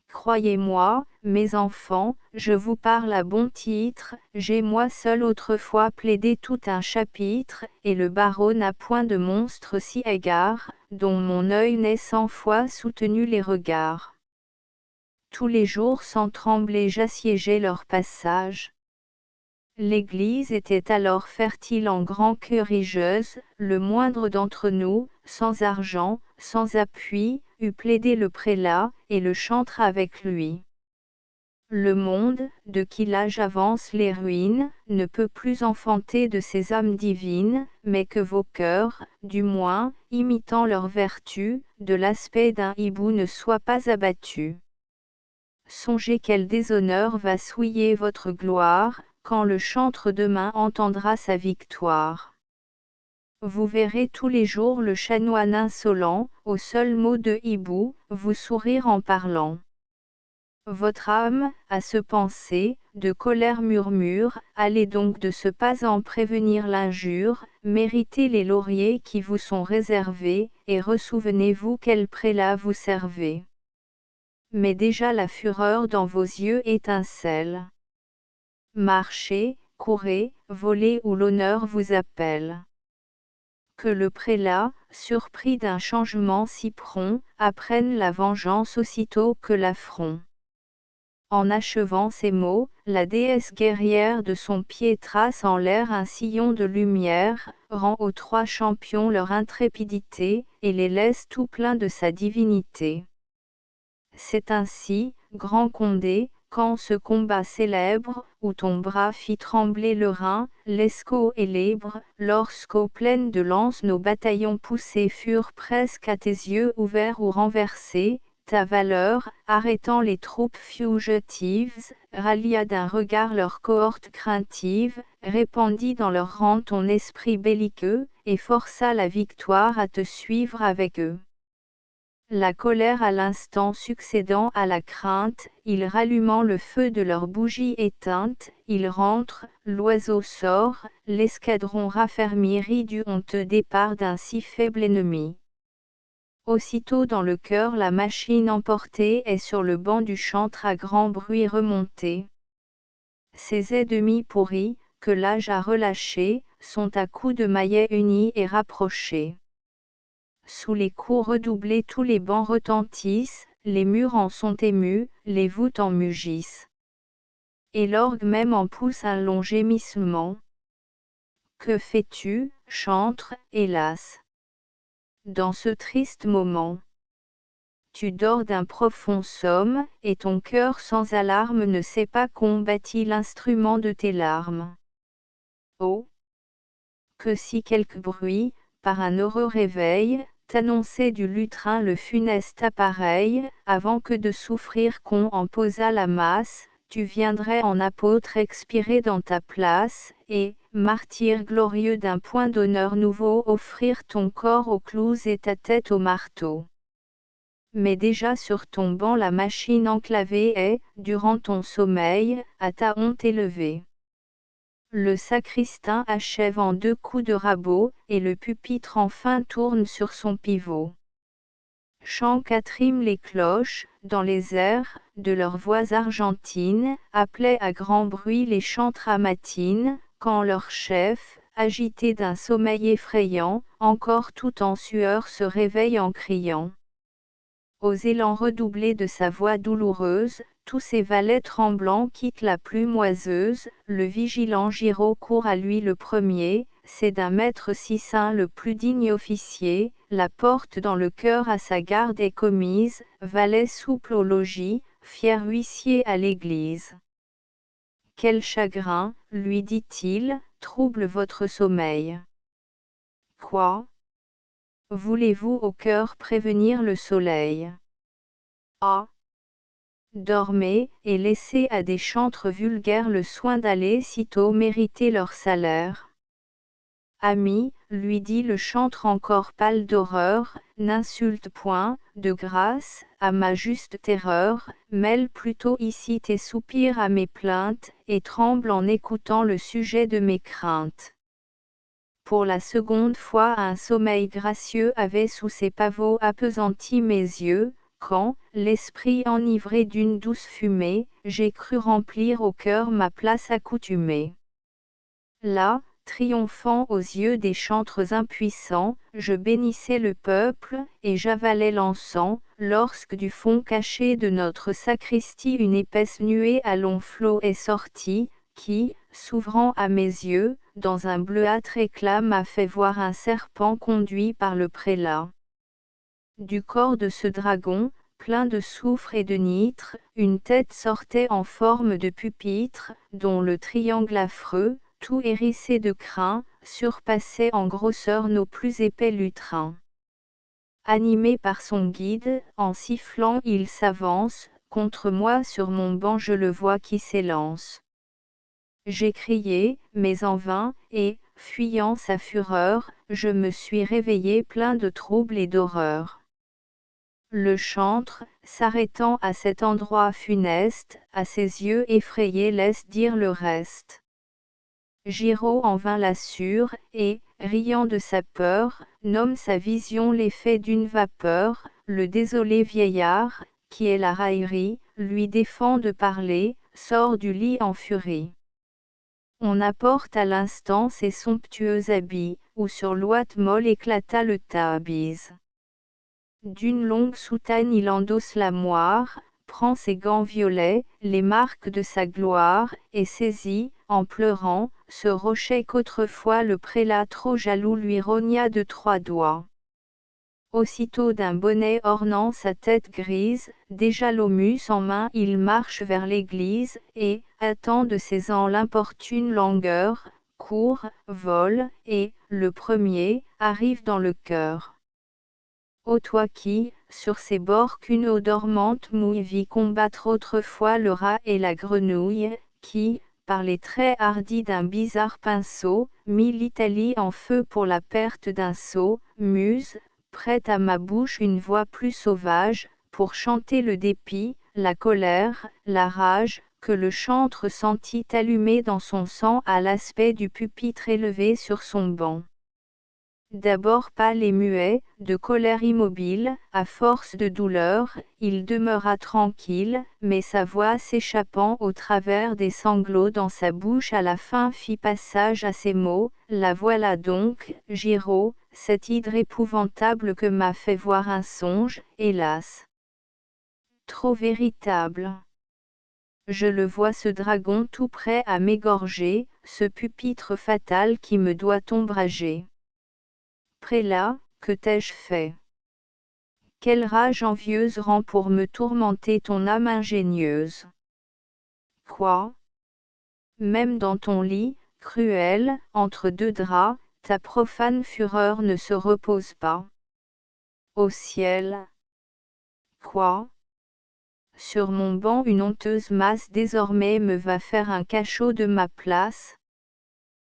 Speaker 1: Croyez-moi, mes enfants, je vous parle à bon titre, j'ai moi seul autrefois plaidé tout un chapitre, et le barreau n'a point de monstre si hagard, dont mon œil n'ait 100 fois soutenu les regards. Tous les jours sans trembler j'assiégeais leur passage. L'Église était alors fertile en grands querigeuses, le moindre d'entre nous, sans argent, sans appui, eût plaidé le prélat, et le chantre avec lui. Le monde, de qui l'âge avance les ruines, ne peut plus enfanter de ces âmes divines, mais que vos cœurs, du moins, imitant leur vertu, de l'aspect d'un hibou ne soient pas abattus. Songez quel déshonneur va souiller votre gloire, quand le chantre demain entendra sa victoire. Vous verrez tous les jours le chanoine insolent, au seul mot de hibou, vous sourire en parlant. Votre âme, à se penser, de colère murmure, allez donc de ce pas en prévenir l'injure, méritez les lauriers qui vous sont réservés, et ressouvenez-vous quel prélat vous servez. Mais déjà la fureur dans vos yeux étincelle. Marchez, courez, volez où l'honneur vous appelle. Que le prélat, surpris d'un changement si prompt, apprenne la vengeance aussitôt que l'affront. En achevant ces mots, la déesse guerrière de son pied trace en l'air un sillon de lumière, rend aux 3 champions leur intrépidité, et les laisse tout pleins de sa divinité. C'est ainsi, grand Condé, quand ce combat célèbre, où ton bras fit trembler le Rhin, l'Escaut et l'Èbre, lorsqu'aux plaines de Lens nos bataillons poussés furent presque à tes yeux ouverts ou renversés, ta valeur, arrêtant les troupes fugitives, rallia d'un regard leurs cohortes craintives, répandit dans leurs rangs ton esprit belliqueux, et força la victoire à te suivre avec eux. La colère à l'instant succédant à la crainte, ils rallumant le feu de leur bougie éteinte, ils rentrent, l'oiseau sort, l'escadron raffermi rit du honteux départ d'un si faible ennemi. Aussitôt dans le cœur la machine emportée est sur le banc du chantre à grand bruit remontée. Ces ennemis pourris, que l'âge a relâchés, sont à coups de maillets unis et rapprochés. Sous les coups redoublés tous les bancs retentissent, les murs en sont émus, les voûtes en mugissent. Et l'orgue même en pousse un long gémissement. Que fais-tu, chantre, hélas? Dans ce triste moment, tu dors d'un profond somme, et ton cœur sans alarme ne sait pas qu'on bâtit l'instrument de tes larmes. Oh! Que si quelque bruit, par un heureux réveil, t'annonçait du lutrin le funeste appareil, avant que de souffrir qu'on en posât la masse, tu viendrais en apôtre expirer dans ta place, et, martyr glorieux d'un point d'honneur nouveau, offrir ton corps aux clous et ta tête au marteau. Mais déjà sur ton banc la machine enclavée est, durant ton sommeil, à ta honte élevée. Le sacristain achève en 2 coups de rabot, et le pupitre enfin tourne sur son pivot. Chant quatriment les cloches, dans les airs, de leurs voix argentines, appelaient à grand bruit les chantres à matines, quand leur chef, agité d'un sommeil effrayant, encore tout en sueur se réveille en criant. Aux élans redoublés de sa voix douloureuse, tous ses valets tremblants quittent la plume oiseuse, le vigilant Giraud court à lui le premier, c'est d'un maître si saint le plus digne officier, la porte dans le cœur à sa garde est commise, valet souple au logis, fier huissier à l'église. Quel chagrin, lui dit-il, trouble votre sommeil. Quoi? Voulez-vous au cœur prévenir le soleil? Ah! Dormez, et laissez à des chantres vulgaires le soin d'aller sitôt mériter leur salaire. Ami, lui dit le chantre encore pâle d'horreur, n'insulte point, de grâce, à ma juste terreur, mêle plutôt ici tes soupirs à mes plaintes, et tremble en écoutant le sujet de mes craintes. Pour la seconde fois un sommeil gracieux avait sous ses pavots appesanti mes yeux, quand, l'esprit enivré d'une douce fumée, j'ai cru remplir au cœur ma place accoutumée. Là, triomphant aux yeux des chantres impuissants, je bénissais le peuple, et j'avalais l'encens, lorsque du fond caché de notre sacristie une épaisse nuée à long flot est sortie, qui, s'ouvrant à mes yeux, dans un bleuâtre éclat m'a fait voir un serpent conduit par le prélat. Du corps de ce dragon, plein de soufre et de nitre, une tête sortait en forme de pupitre, dont le triangle affreux, tout hérissé de crin, surpassait en grosseur nos plus épais lutrins. Animé par son guide, en sifflant il s'avance, contre moi sur mon banc je le vois qui s'élance. J'ai crié, mais en vain, et, fuyant sa fureur, je me suis réveillé plein de trouble et d'horreur. Le chantre, s'arrêtant à cet endroit funeste, à ses yeux effrayés laisse dire le reste. Giraud en vain l'assure, et, riant de sa peur, nomme sa vision l'effet d'une vapeur, le désolé vieillard, qui est la raillerie, lui défend de parler, sort du lit en furie. On apporte à l'instant ses somptueux habits, où sur l'ouate molle éclata le tabiz. D'une longue soutane il endosse la moire, prend ses gants violets, les marques de sa gloire, et saisit, en pleurant, ce rocher qu'autrefois le prélat trop jaloux lui rogna de 3 doigts. Aussitôt d'un bonnet ornant sa tête grise, déjà l'aumus en main il marche vers l'église, et, hâtant de ses ans l'importune langueur, court, vole, et, le premier, arrive dans le chœur. Ô toi qui, sur ces bords qu'une eau dormante mouille vit combattre autrefois le rat et la grenouille, qui, par les traits hardis d'un bizarre pinceau, mit l'Italie en feu pour la perte d'un sot, muse, prête à ma bouche une voix plus sauvage, pour chanter le dépit, la colère, la rage, que le chantre sentit allumer dans son sang à l'aspect du pupitre élevé sur son banc. D'abord pâle et muet, de colère immobile, à force de douleur, il demeura tranquille, mais sa voix s'échappant au travers des sanglots dans sa bouche à la fin fit passage à ces mots, « La voilà donc, Giraud, cette hydre épouvantable que m'a fait voir un songe, hélas! Trop véritable. Je le vois ce dragon tout prêt à m'égorger, ce pupitre fatal qui me doit ombrager. Prélat, que t'ai-je fait? Quelle rage envieuse rend pour me tourmenter ton âme ingénieuse? Quoi? Même dans ton lit, cruel, entre deux draps, ta profane fureur ne se repose pas. Au ciel! Quoi? Sur mon banc une honteuse masse désormais me va faire un cachot de ma place.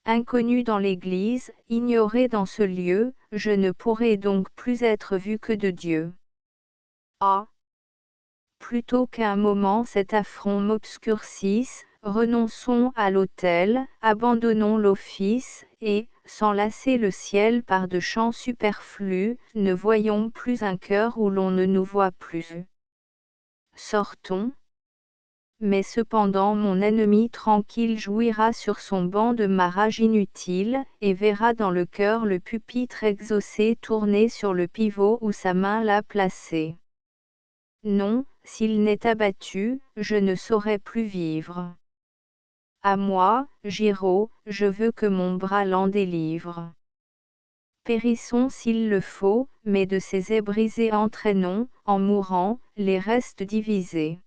Speaker 1: Inconnu dans l'église, ignoré dans ce lieu, je ne pourrai donc plus être vu que de Dieu. Ah! Plutôt qu'un moment cet affront m'obscurcisse, renonçons à l'autel, abandonnons l'office, et, sans lasser le ciel par de chants superflus, ne voyons plus un cœur où l'on ne nous voit plus. Sortons. Mais cependant mon ennemi tranquille jouira sur son banc de ma rage inutile, et verra dans le cœur le pupitre exaucé tourner sur le pivot où sa main l'a placé. Non, s'il n'est abattu, je ne saurais plus vivre. À moi, Giraud, je veux que mon bras l'en délivre. Périssons s'il le faut, mais de ces ais brisés entraînons, en mourant, les restes divisés.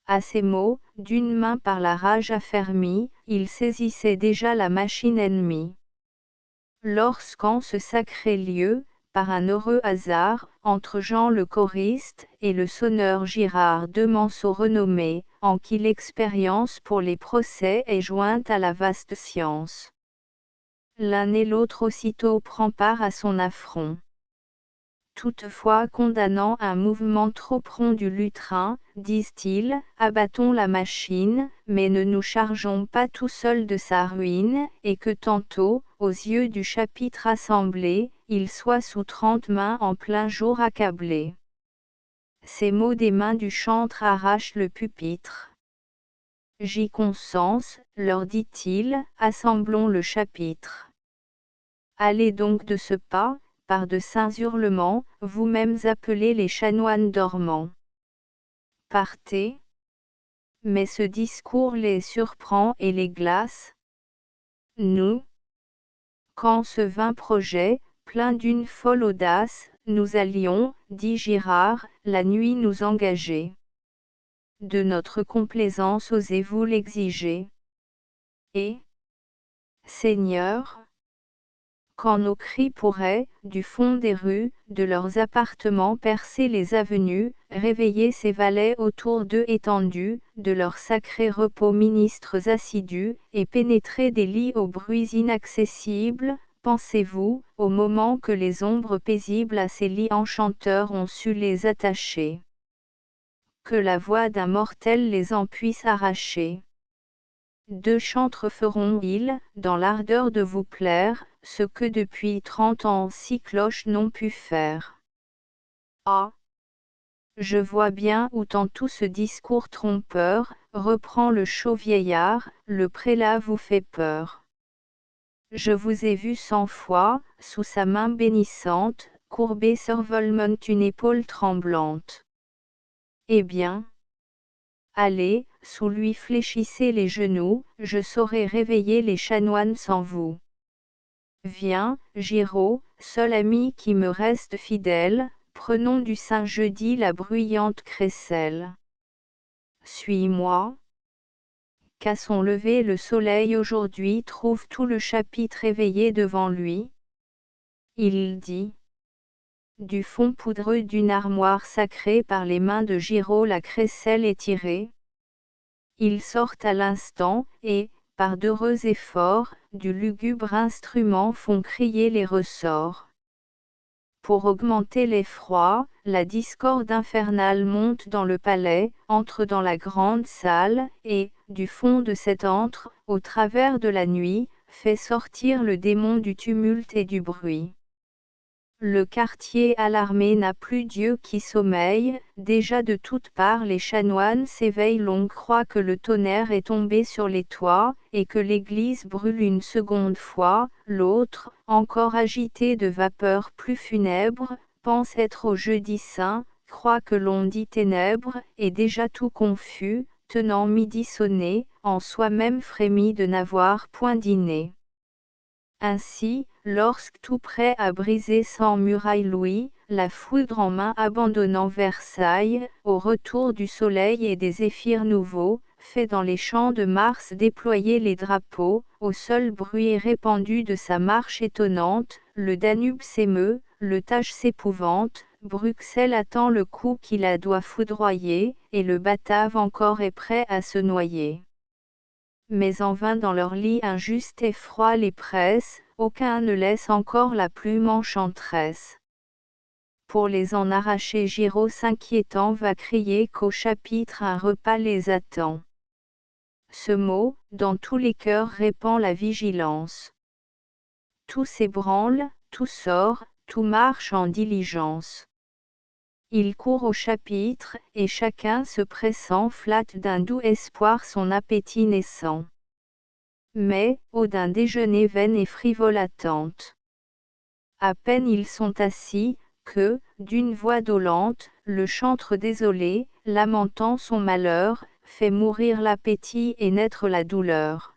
Speaker 1: À ces mots, d'une main par la rage affermie, il saisissait déjà la machine ennemie. Lorsqu'en ce sacré lieu, par un heureux hasard, entre Jean le choriste et le sonneur Girard deux manceaux renommés, en qui l'expérience pour les procès est jointe à la vaste science. L'un et l'autre aussitôt prend part à son affront. Toutefois condamnant un mouvement trop prompt du lutrin, disent-ils, abattons la machine, mais ne nous chargeons pas tout seuls de sa ruine, et que tantôt, aux yeux du chapitre assemblé, il soit sous 30 mains en plein jour accablé. Ces mots des mains du chantre arrachent le pupitre. J'y consens, leur dit-il, assemblons le chapitre. Allez donc de ce pas, par de saints hurlements, vous-mêmes appelez les chanoines dormants. Partez. Mais ce discours les surprend et les glace. Nous, quand ce vain projet, plein d'une folle audace, nous allions, dit Girard, la nuit nous engager. De notre complaisance osez-vous l'exiger? Et, Seigneur, quand nos cris pourraient, du fond des rues, de leurs appartements percer les avenues, réveiller ces valets autour d'eux étendus, de leurs sacrés repos ministres assidus, et pénétrer des lits aux bruits inaccessibles, pensez-vous, au moment que les ombres paisibles à ces lits enchanteurs ont su les attacher, que la voix d'un mortel les en puisse arracher? Deux chantres feront-ils, dans l'ardeur de vous plaire, ce que depuis 30 ans 6 cloches n'ont pu faire? Ah! Je vois bien où tend tout ce discours trompeur, reprend le chaud vieillard, le prélat vous fait peur. Je vous ai vu 100 fois, sous sa main bénissante, courber Sir Volmont une épaule tremblante. Eh bien, allez, sous lui fléchissez les genoux, je saurai réveiller les chanoines sans vous. Viens, Giraud, seul ami qui me reste fidèle, prenons du Saint Jeudi la bruyante crécelle. Suis-moi. Qu'à son lever le soleil aujourd'hui trouve tout le chapitre éveillé devant lui. Il dit. Du fond poudreux d'une armoire sacrée par les mains de Giraud la crécelle est tirée. Ils sortent à l'instant, et, par d'heureux efforts, du lugubre instrument font crier les ressorts. pour augmenter l'effroi, la discorde infernale monte dans le palais, entre dans la grande salle, et, du fond de cet antre, au travers de la nuit, fait sortir le démon du tumulte et du bruit. Le quartier alarmé n'a plus Dieu qui sommeille, déjà de toutes parts les chanoines s'éveillent, l'on croit que le tonnerre est tombé sur les toits, et que l'église brûle une seconde fois, l'autre, encore agité de vapeurs plus funèbres, pense être au jeudi saint, croit que l'on dit ténèbres, et déjà tout confus, tenant midi sonné, en soi-même frémit de n'avoir point dîné. Ainsi, lorsque tout prêt à briser sans muraille Louis, la foudre en main abandonnant Versailles, au retour du soleil et des zéphyrs nouveaux, fait dans les champs de Mars déployer les drapeaux, au seul bruit répandu de sa marche étonnante, le Danube s'émeut, le Tage s'épouvante, Bruxelles attend le coup qui la doit foudroyer, et le Batave encore est prêt à se noyer. Mais en vain dans leur lit injuste et froid les presse, aucun ne laisse encore la plume enchanteresse. Pour les en arracher Giraud s'inquiétant va crier qu'au chapitre un repas les attend. Ce mot, dans tous les cœurs répand la vigilance. Tout s'ébranle, tout sort, tout marche en diligence. Il court au chapitre, et chacun se pressant flatte d'un doux espoir son appétit naissant. Mais, ô d'un déjeuner vaine et frivole attente. À peine ils sont assis, que, d'une voix dolente, le chantre désolé, lamentant son malheur, fait mourir l'appétit et naître la douleur.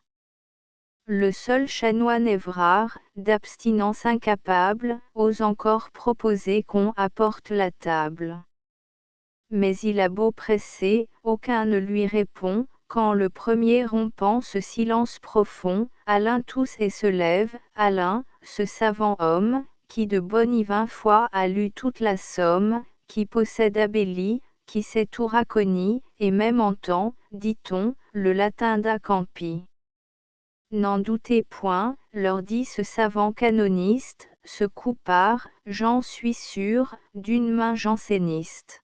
Speaker 1: Le seul chanoine Évrard, d'abstinence incapable, ose encore proposer qu'on apporte la table. Mais il a beau presser, aucun ne lui répond, quand le premier rompant ce silence profond, Alain tousse et se lève, Alain, ce savant homme, qui de bonne y 20 fois a lu toute la somme, qui possède Abélie, qui sait tout Raconi, et même entend, dit-on, le latin d'Acampi. N'en doutez point, leur dit ce savant canoniste, ce coup part, j'en suis sûr, d'une main janséniste.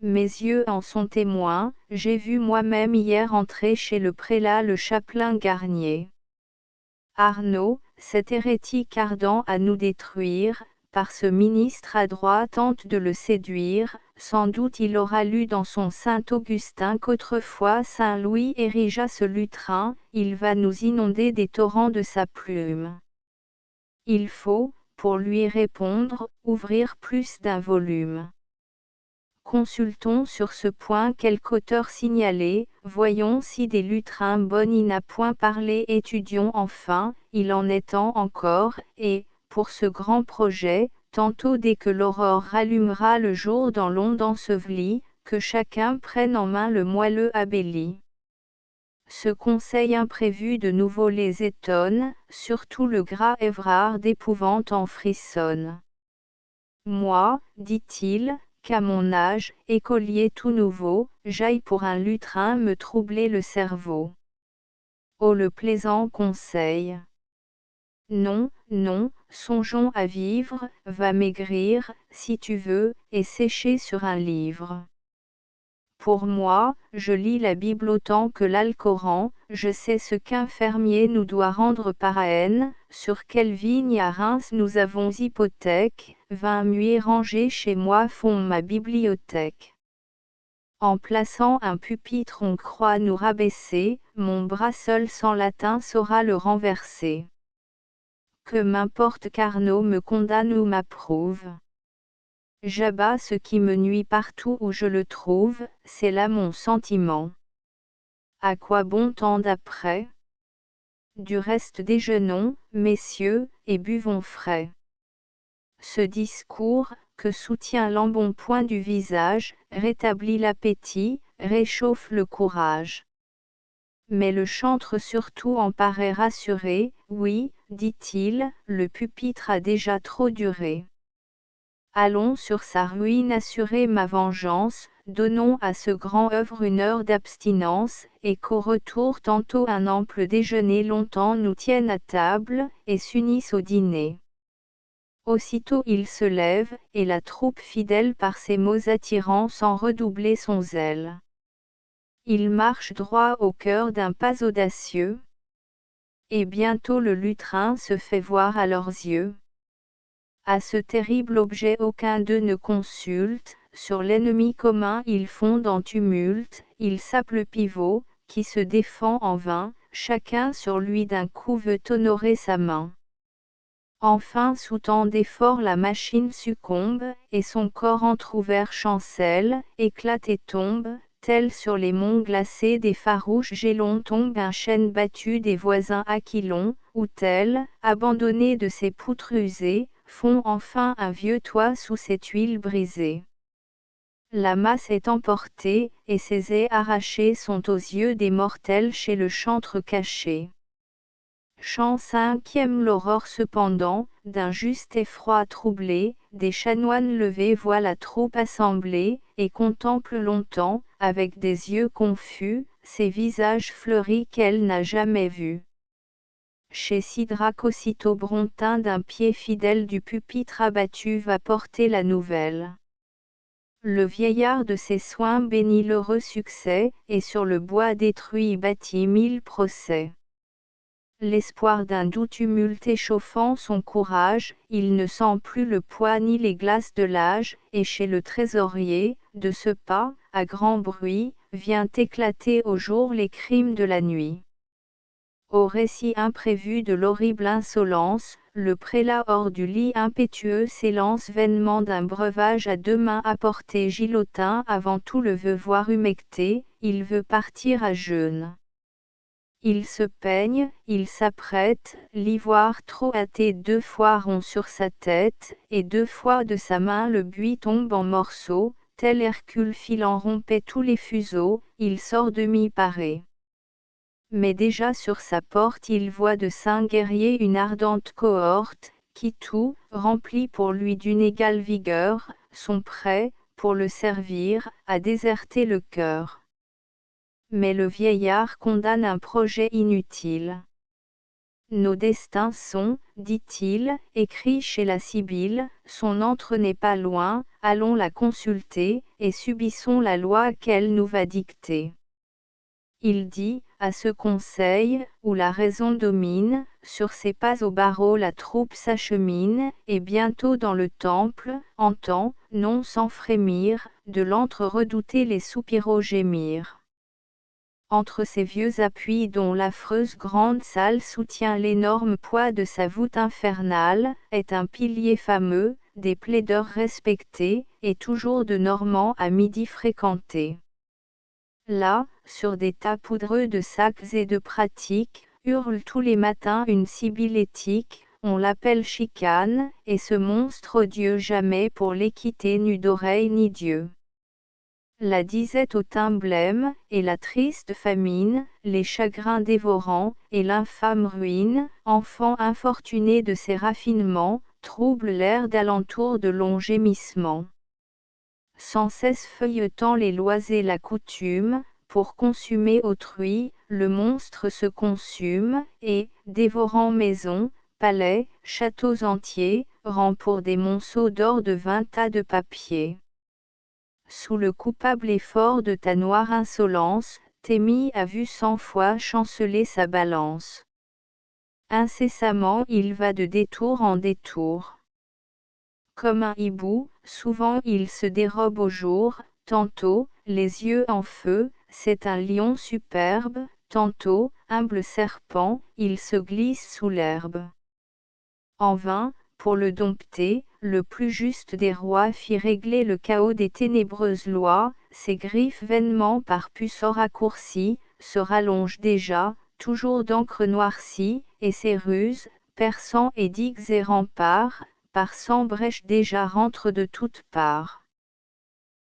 Speaker 1: Mes yeux en sont témoins, j'ai vu moi-même hier entrer chez le prélat le chapelain Garnier. Arnaud, cet hérétique ardent à nous détruire, par ce ministre adroit tente de le séduire, sans doute il aura lu dans son Saint Augustin qu'autrefois Saint Louis érigea ce lutrin, il va nous inonder des torrents de sa plume. Il faut, pour lui répondre, ouvrir plus d'un volume. Consultons sur ce point quelque auteur signalé, voyons si des lutrins bonnes il n'a point parlé, étudions enfin, il en est temps encore, et, pour ce grand projet, tantôt dès que l'aurore rallumera le jour dans l'onde ensevelie, que chacun prenne en main le moelleux Abélie. Ce conseil imprévu de nouveau les étonne, surtout le gras Évrard d'épouvante en frissonne. Moi, dit-il, qu'à mon âge, écolier tout nouveau, j'aille pour un lutrin me troubler le cerveau. Oh le plaisant conseil! Non, non, songeons à vivre, va maigrir, si tu veux, et sécher sur un livre. Pour moi, je lis la Bible autant que l'Alcoran, je sais ce qu'un fermier nous doit rendre par haine, sur quelle vigne à Reims nous avons hypothèque, 20 muets rangés chez moi font ma bibliothèque. En plaçant un pupitre on croit nous rabaisser, mon bras seul sans latin saura le renverser. Que m'importe qu'Arnaud me condamne ou m'approuve. J'abats ce qui me nuit partout où je le trouve, c'est là mon sentiment. À quoi bon tant d'après? Du reste déjeunons, messieurs, et buvons frais. Ce discours, que soutient l'embonpoint du visage, rétablit l'appétit, réchauffe le courage. Mais le chantre surtout en paraît rassuré, oui, dit-il, le pupitre a déjà trop duré. Allons sur sa ruine assurer ma vengeance, donnons à ce grand œuvre une heure d'abstinence, et qu'au retour tantôt un ample déjeuner longtemps nous tienne à table, et s'unisse au dîner. Aussitôt il se lève, et la troupe fidèle par ses mots attirants sans redoubler son zèle. Il marche droit au cœur d'un pas audacieux, et bientôt le lutrin se fait voir à leurs yeux. À ce terrible objet aucun d'eux ne consulte, sur l'ennemi commun ils fondent en tumulte, il sape le pivot, qui se défend en vain, chacun sur lui d'un coup veut honorer sa main. Enfin sous tant d'efforts la machine succombe, et son corps entr'ouvert chancelle, éclate et tombe, tel sur les monts glacés des farouches gélons tombe un chêne battu des voisins aquilons, ou tel, abandonné de ses poutres usées, fond enfin un vieux toit sous cette huile brisée. La masse est emportée, et ses ais arrachés sont aux yeux des mortels chez le chantre caché. Chant cinquième. L'aurore cependant, d'un juste effroi troublée, des chanoines levés voient la troupe assemblée, et contemplent longtemps, avec des yeux confus, ces visages fleuris qu'elle n'a jamais vus. Chez Sidrac aussitôt Brontin d'un pied fidèle du pupitre abattu va porter la nouvelle. Le vieillard de ses soins bénit l'heureux succès, et sur le bois détruit bâtit 1000 procès. L'espoir d'un doux tumulte échauffant son courage, il ne sent plus le poids ni les glaces de l'âge, et chez le trésorier, de ce pas, à grand bruit, vient éclater au jour les crimes de la nuit. Au récit imprévu de l'horrible insolence, le prélat hors du lit impétueux s'élance vainement d'un breuvage à 2 mains apporté Gilotin avant tout le veut voir humecté, il veut partir à jeûne. Il se peigne, il s'apprête, l'ivoire trop hâté 2 fois rond sur sa tête, et 2 fois de sa main le buis tombe en morceaux, tel Hercule filant rompait tous les fuseaux, il sort demi-paré. Mais déjà sur sa porte il voit de saints guerriers une ardente cohorte, qui tout, remplis pour lui d'une égale vigueur, sont prêts, pour le servir, à déserter le cœur. Mais le vieillard condamne un projet inutile. Nos destins sont, dit-il, écrits chez la Sibylle, son antre n'est pas loin, allons la consulter, et subissons la loi qu'elle nous va dicter. Il dit, à ce conseil, où la raison domine, sur ses pas au barreau la troupe s'achemine, et bientôt dans le temple, entend, non sans frémir, de l'antre redouté les soupiraux gémir. Entre ces vieux appuis dont l'affreuse grande salle soutient l'énorme poids de sa voûte infernale, est un pilier fameux, des plaideurs respectés, et toujours de Normands à midi fréquentés. Là, sur des tas poudreux de sacs et de pratiques, hurle tous les matins une sibylle éthique, on l'appelle chicane, et ce monstre odieux jamais pour l'équité n'eut d'oreille ni d'yeux. La disette au teint blême, et la triste famine, les chagrins dévorants, et l'infâme ruine, enfant infortuné de ses raffinements, trouble l'air d'alentour de longs gémissements. Sans cesse feuilletant les lois et la coutume, pour consumer autrui, le monstre se consume, et, dévorant maisons, palais, châteaux entiers, rend pour des monceaux d'or de 20 tas de papier. Sous le coupable effort de ta noire insolence, Témi a vu 100 fois chanceler sa balance. Incessamment il va de détour en détour. Comme un hibou, souvent il se dérobe au jour, tantôt, les yeux en feu, c'est un lion superbe, tantôt, humble serpent, il se glisse sous l'herbe. En vain, pour le dompter, le plus juste des rois fit régler le chaos des ténébreuses lois, ses griffes vainement par puceaux raccourcis, se rallongent déjà, toujours d'encre noircie, et ses ruses, perçants et digues et remparts, par 100 brèches déjà rentrent de toutes parts.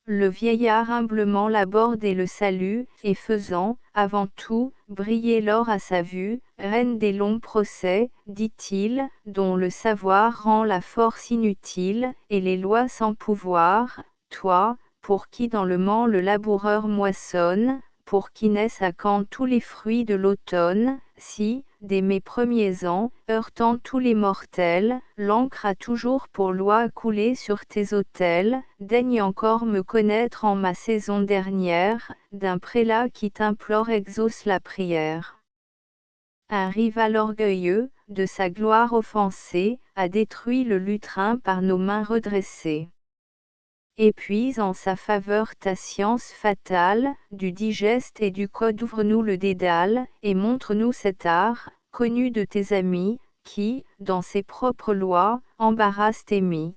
Speaker 1: Le vieillard humblement l'aborde et le salue, et faisant, avant tout, briller l'or à sa vue, reine des longs procès, dit-il, dont le savoir rend la force inutile, et les lois sans pouvoir, toi, pour qui dans le mans le laboureur moissonne, pour qui naissent à Caen tous les fruits de l'automne, si, dès mes premiers ans, heurtant tous les mortels, l'encre a toujours pour loi coulé sur tes autels, daigne encore me connaître en ma saison dernière, d'un prélat qui t'implore exauce la prière. Un rival orgueilleux, de sa gloire offensé, a détruit le lutrin par nos mains redressées. Épuise en sa faveur ta science fatale, du digeste et du code ouvre-nous le dédale, et montre-nous cet art, connu de tes amis, qui, dans ses propres lois, embarrasse tes mis.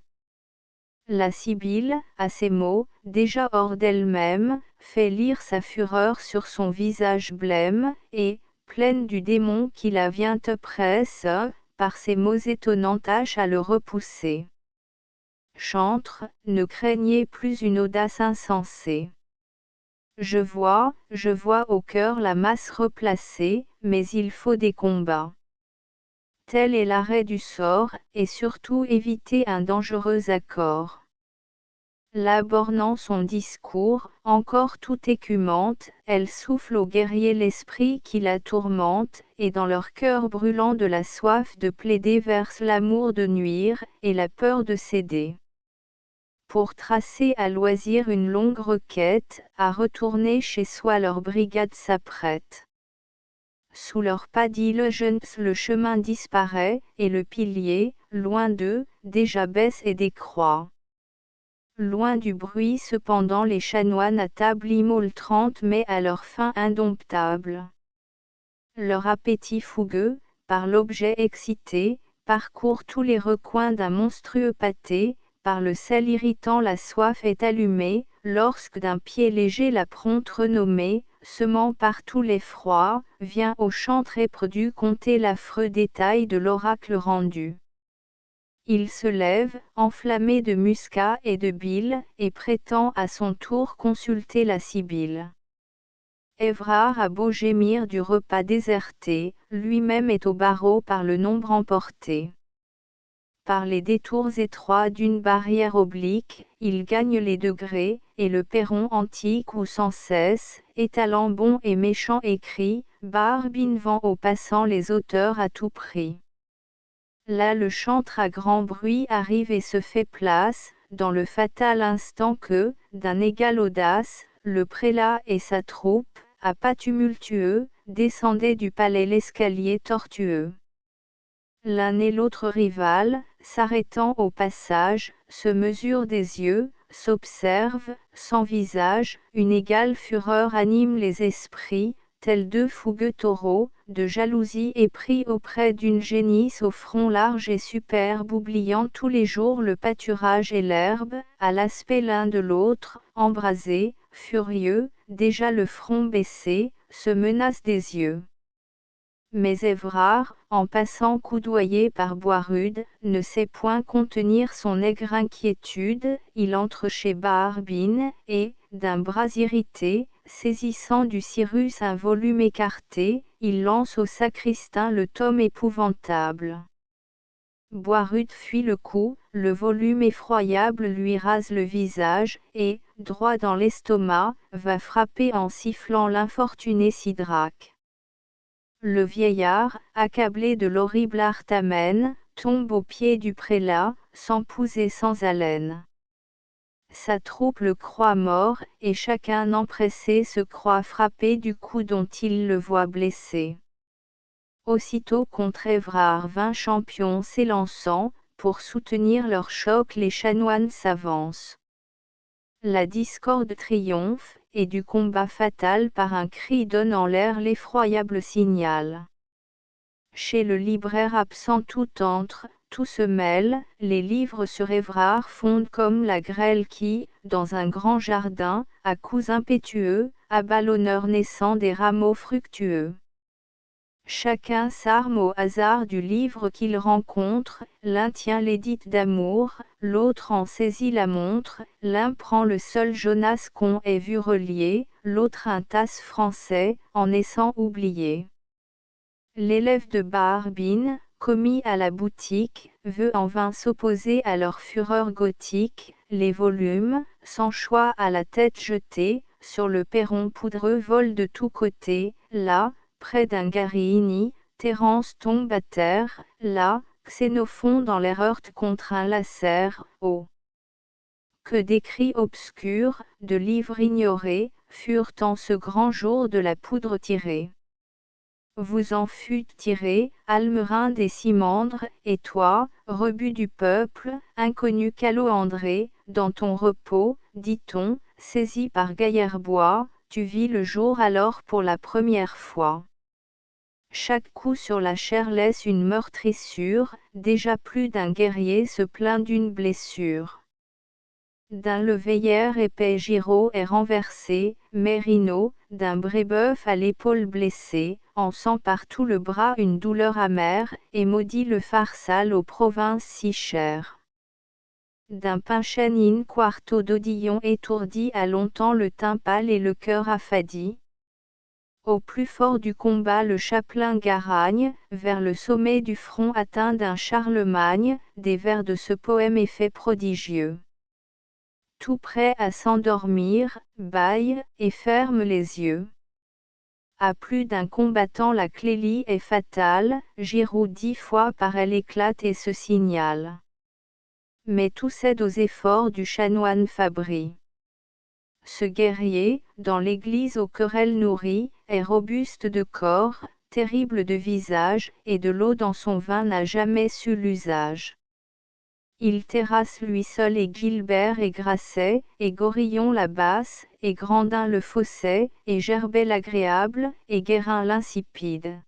Speaker 1: La Sibylle, à ces mots, déjà hors d'elle-même, fait lire sa fureur sur son visage blême, et, pleine du démon qui la vient te presse, par ces mots étonnants tâche à le repousser. Chantre, ne craignez plus une audace insensée. Je vois au cœur la masse replacée, mais il faut des combats. Tel est l'arrêt du sort, et surtout éviter un dangereux accord. Là bornant son discours, encore tout écumante, elle souffle aux guerriers l'esprit qui la tourmente, et dans leur cœur brûlant de la soif de plaider verse l'amour de nuire, et la peur de céder. Pour tracer à loisir une longue requête, à retourner chez soi leur brigade s'apprête. Sous leurs pas diligence le chemin disparaît, et le pilier, loin d'eux, déjà baisse et décroît. Loin du bruit cependant les chanoines à table immoltrantes mais à leur faim indomptable. Leur appétit fougueux, par l'objet excité, parcourt tous les recoins d'un monstrueux pâté, par le sel irritant la soif est allumée, lorsque d'un pied léger la prompte renommée, semant partout l'effroi, vient au chantre éperdu conter l'affreux détail de l'oracle rendu. Il se lève, enflammé de muscat et de bile, et prétend à son tour consulter la Sibylle. Évrard a beau gémir du repas déserté, lui-même est au barreau par le nombre emporté. Par les détours étroits d'une barrière oblique, il gagne les degrés, et le perron antique où sans cesse, étalant bons et méchants écrits, Barbine vend aux passants les auteurs à tout prix. Là le chantre à grand bruit arrive et se fait place, dans le fatal instant que, d'un égal audace, le prélat et sa troupe, à pas tumultueux, descendaient du palais l'escalier tortueux. L'un et l'autre rival, s'arrêtant au passage, se mesurent des yeux, s'observent, sans visage, une égale fureur anime les esprits, tels deux fougueux taureaux, de jalousie épris auprès d'une génisse au front large et superbe oubliant tous les jours le pâturage et l'herbe, à l'aspect l'un de l'autre, embrasés, furieux, déjà le front baissé, se menacent des yeux. Mais Évrard, en passant coudoyé par Boisrude, ne sait point contenir son aigre inquiétude, il entre chez Barbine, et, d'un bras irrité, saisissant du Cyrus un volume écarté, il lance au sacristain le tome épouvantable. Boisrude fuit le coup, le volume effroyable lui rase le visage, et, droit dans l'estomac, va frapper en sifflant l'infortuné Sidrac. Le vieillard, accablé de l'horrible artamène, tombe aux pieds du prélat, sans pouls et sans haleine. Sa troupe le croit mort, et chacun empressé se croit frappé du coup dont il le voit blessé. Aussitôt contre Évrard 20 champions s'élançant, pour soutenir leur choc les chanoines s'avancent. La discorde triomphe, et du combat fatal par un cri donne en l'air l'effroyable signal. Chez le libraire absent tout entre, tout se mêle, les livres sur Évrard fondent comme la grêle qui, dans un grand jardin, à coups impétueux, abat l'honneur naissant des rameaux fructueux. Chacun s'arme au hasard du livre qu'il rencontre, l'un tient l'édite d'amour, l'autre en saisit la montre, l'un prend le seul Jonas qu'on ait vu relier, l'autre un tasse français, en naissant oublié. L'élève de Barbine, commis à la boutique, veut en vain s'opposer à leur fureur gothique, les volumes, sans choix à la tête jetés, sur le perron poudreux volent de tous côtés, là, près d'un Garigny, Thérence tombe à terre, là, Xénophon dans l'air heurte contre un lacer, oh! Que des cris obscurs, de livres ignorés, furent en ce grand jour de la poudre tirés. Vous en fûtes tiré, Almerin des Simandres, et toi, rebut du peuple, inconnu Calo-André, dans ton repos, dit-on, saisi par Gaillerbois, tu vis le jour alors pour la première fois. Chaque coup sur la chair laisse une meurtrissure, déjà plus d'un guerrier se plaint d'une blessure. D'un leveillère épais Giraud est renversé, Mérino, d'un brébeuf à l'épaule blessée, en sent partout le bras une douleur amère, et maudit le farsal aux provinces si chères. D'un pinchen in quarto d'Odillon étourdi a longtemps le teint pâle et le cœur affadi. Au plus fort du combat le chapelain Garagne, vers le sommet du front atteint d'un Charlemagne, des vers de ce poème effet prodigieux. Tout prêt à s'endormir, bâille, et ferme les yeux. À plus d'un combattant la clélie est fatale, Giroud 10 fois par elle éclate et se signale. Mais tout cède aux efforts du chanoine Fabri. Ce guerrier, dans l'église aux querelles nourries, est robuste de corps, terrible de visage, et de l'eau dans son vin n'a jamais su l'usage. Il terrasse lui seul et Gilbert et Grasset, et Gorillon la basse, et Grandin le fausset, et Gerbet l'agréable, et Guérin l'insipide.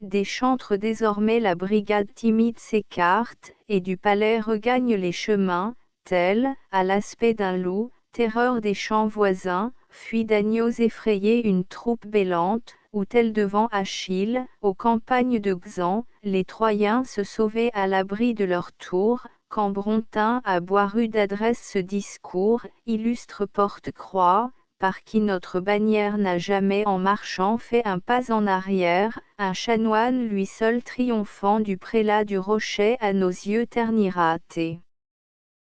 Speaker 1: Des chantres désormais la brigade timide s'écarte, et du palais regagne les chemins, tel, à l'aspect d'un loup, terreur des champs voisins, fuit d'agneaux effrayés une troupe bêlante, ou tel devant Achille, aux campagnes de Xan, les Troyens se sauvaient à l'abri de leur tour, quand Brontin à Boisrude adresse ce discours, illustre porte-croix, par qui notre bannière n'a jamais en marchant fait un pas en arrière, un chanoine lui seul triomphant du prélat du rocher à nos yeux ternira hâté.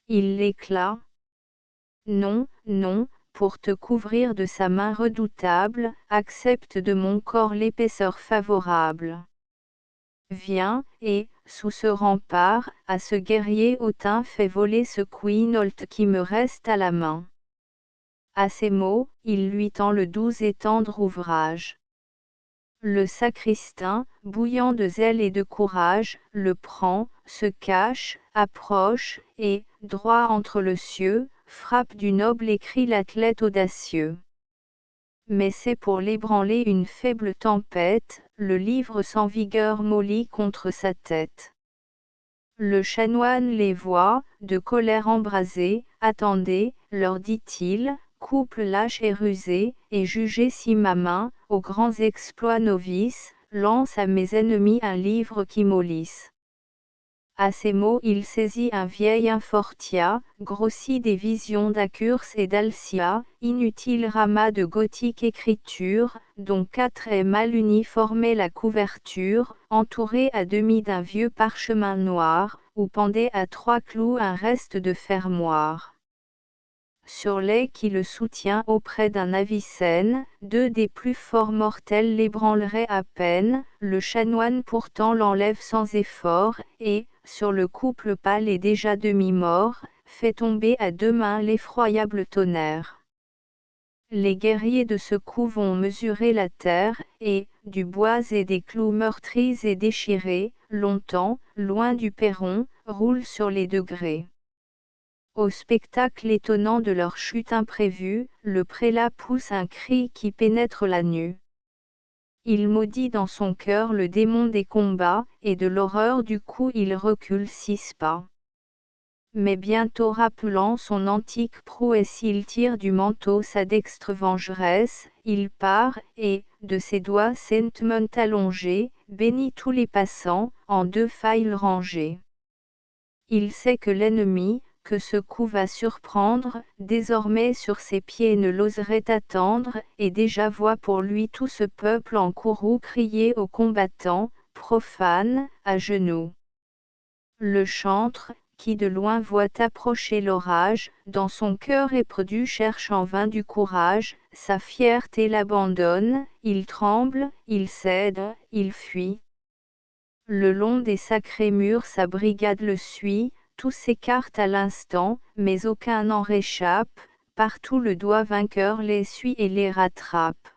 Speaker 1: Il l'éclat. Non, non, pour te couvrir de sa main redoutable, accepte de mon corps l'épaisseur favorable. Viens, et, sous ce rempart, à ce guerrier hautain fais voler ce quinolt qui me reste à la main. À ces mots, il lui tend le doux et tendre ouvrage. Le sacristain, bouillant de zèle et de courage, le prend, se cache, approche, et, droit entre le cieux, frappe du noble écrit l'athlète audacieux. Mais c'est pour l'ébranler une faible tempête, le livre sans vigueur mollit contre sa tête. Le chanoine les voit, de colère embrasés, attendez, leur dit-il, couple lâche et rusé, et jugez si ma main, aux grands exploits novices, lance à mes ennemis un livre qui mollisse. À ces mots il saisit un vieil infortia, grossit des visions d'Acurse et d'Alcia, inutile ramas de gothique écriture, dont 4 est mal unis formaient la couverture, entourée à demi d'un vieux parchemin noir, où pendait à 3 clous un reste de fermoir. Sur les qui le soutient auprès d'un avicenne, 2 des plus forts mortels l'ébranleraient à peine, le chanoine pourtant l'enlève sans effort, et, sur le couple pâle et déjà demi-mort, fait tomber à 2 mains l'effroyable tonnerre. Les guerriers de ce coup vont mesurer la terre, et, du bois et des clous meurtris et déchirés, longtemps, loin du perron, roulent sur les degrés. Au spectacle étonnant de leur chute imprévue, le prélat pousse un cri qui pénètre la nuit. Il maudit dans son cœur le démon des combats, et de l'horreur du coup il recule 6 pas. Mais bientôt rappelant son antique prouesse il tire du manteau sa dextre vengeresse, il part, et, de ses doigts saintement allongés, bénit tous les passants, en 2 files rangées. Il sait que l'ennemi, que ce coup va surprendre, désormais sur ses pieds ne l'oserait attendre, et déjà voit pour lui tout ce peuple en courroux crier aux combattants, profanes, à genoux. Le chantre, qui de loin voit approcher l'orage, dans son cœur éperdu cherche en vain du courage, sa fierté l'abandonne, il tremble, il cède, il fuit. Le long des sacrés murs sa brigade le suit, tout s'écarte à l'instant, mais aucun n'en réchappe, partout le doigt vainqueur les suit et les rattrape.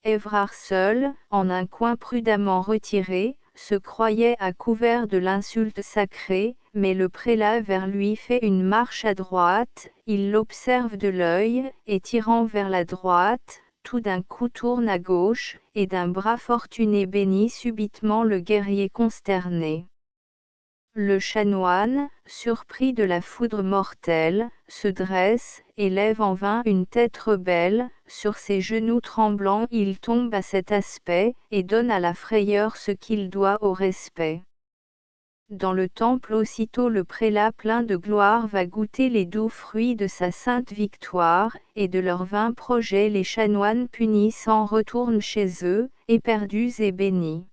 Speaker 1: Évrard seul, en un coin prudemment retiré, se croyait à couvert de l'insulte sacrée, mais le prélat vers lui fait une marche à droite, il l'observe de l'œil, et tirant vers la droite, tout d'un coup tourne à gauche, et d'un bras fortuné bénit subitement le guerrier consterné. Le chanoine, surpris de la foudre mortelle, se dresse, et lève en vain une tête rebelle, sur ses genoux tremblants il tombe à cet aspect, et donne à la frayeur ce qu'il doit au respect. Dans le temple aussitôt le prélat plein de gloire va goûter les doux fruits de sa sainte victoire, et de leurs vains projets les chanoines punis s'en retournent chez eux, éperdus et bénis.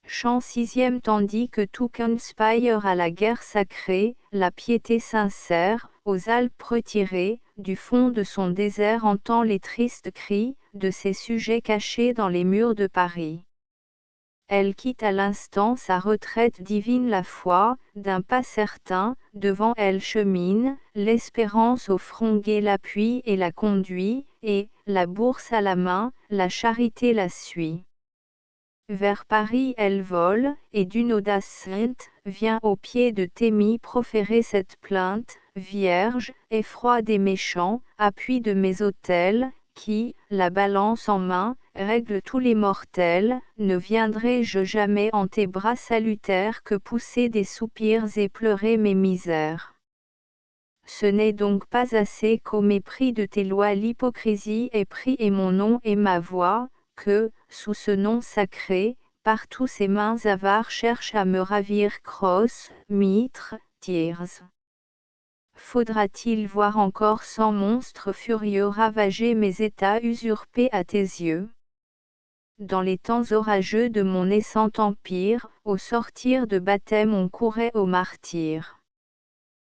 Speaker 1: Chant sixième. Tandis que tout conspire à la guerre sacrée, la piété sincère, aux Alpes retirée, du fond de son désert entend les tristes cris, de ses sujets cachés dans les murs de Paris. Elle quitte à l'instant sa retraite divine la foi, d'un pas certain, devant elle chemine, l'espérance au front gai l'appuie et la conduit, et, la bourse à la main, la charité la suit. Vers Paris elle vole, et d'une audace sainte, vient au pied de Thémis proférer cette plainte, Vierge, effroi des méchants, appui de mes autels, qui, la balance en main, règle tous les mortels, ne viendrai-je jamais en tes bras salutaires que pousser des soupirs et pleurer mes misères. Ce n'est donc pas assez qu'au mépris de tes lois l'hypocrisie ait pris et mon nom et ma voix, que, sous ce nom sacré, partout ces mains avares cherchent à me ravir crosses, mitres, tirs. Faudra-t-il voir encore 100 monstres furieux ravager mes états usurpés à tes yeux? Dans les temps orageux de mon naissant empire, au sortir de baptême on courait au martyre.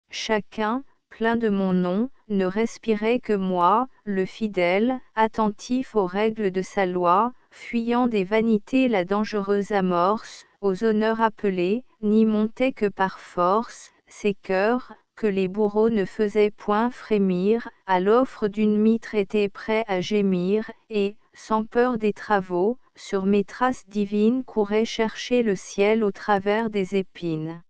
Speaker 1: Chacun, plein de mon nom, ne respirait que moi, le fidèle, attentif aux règles de sa loi, fuyant des vanités la dangereuse amorce, aux honneurs appelés, n'y montait que par force, ces cœurs, que les bourreaux ne faisaient point frémir, à l'offre d'une mitre étaient prêts à gémir, et, sans peur des travaux, sur mes traces divines couraient chercher le ciel au travers des épines.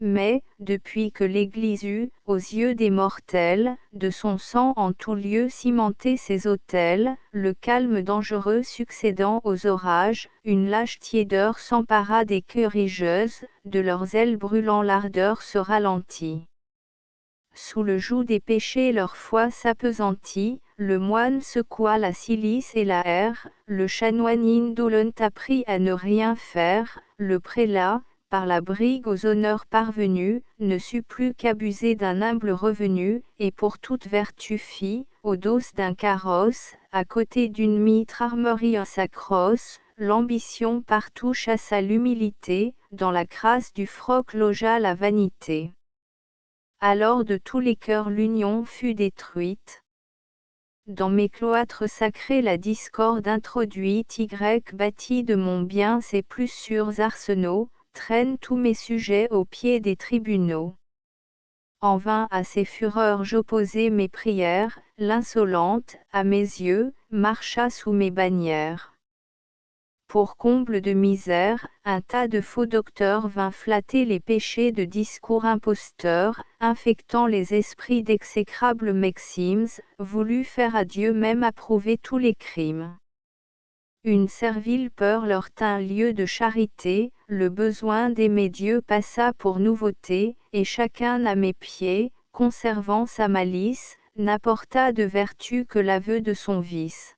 Speaker 1: Mais, depuis que l'Église eut, aux yeux des mortels, de son sang en tout lieu cimenté ses autels, le calme dangereux succédant aux orages, une lâche tiédeur s'empara des querigeuses, de leurs ailes brûlant l'ardeur se ralentit. Sous le joug des péchés leur foi s'appesantit, le moine secoua la cilice et la haire, le chanoine indolent apprit à ne rien faire, le prélat, par la brigue aux honneurs parvenus, ne sut plus qu'abuser d'un humble revenu, et pour toute vertu fit, au dos d'un carrosse, à côté d'une mitre armorie à sa crosse, l'ambition partout chassa l'humilité, dans la crasse du froc logea la vanité. Alors de tous les cœurs l'union fut détruite. Dans mes cloîtres sacrés la discorde introduite, Y bâtit de mon bien ses plus sûrs arsenaux, traîne tous mes sujets au pied des tribunaux. En vain à ces fureurs j'opposai mes prières, l'insolente, à mes yeux, marcha sous mes bannières. Pour comble de misère, un tas de faux docteurs vint flatter les péchés de discours imposteurs, infectant les esprits d'exécrables maximes, voulut faire à Dieu même approuver tous les crimes. Une servile peur leur tint lieu de charité, le besoin d'aimer Dieu passa pour nouveauté, et chacun à mes pieds, conservant sa malice, n'apporta de vertu que l'aveu de son vice.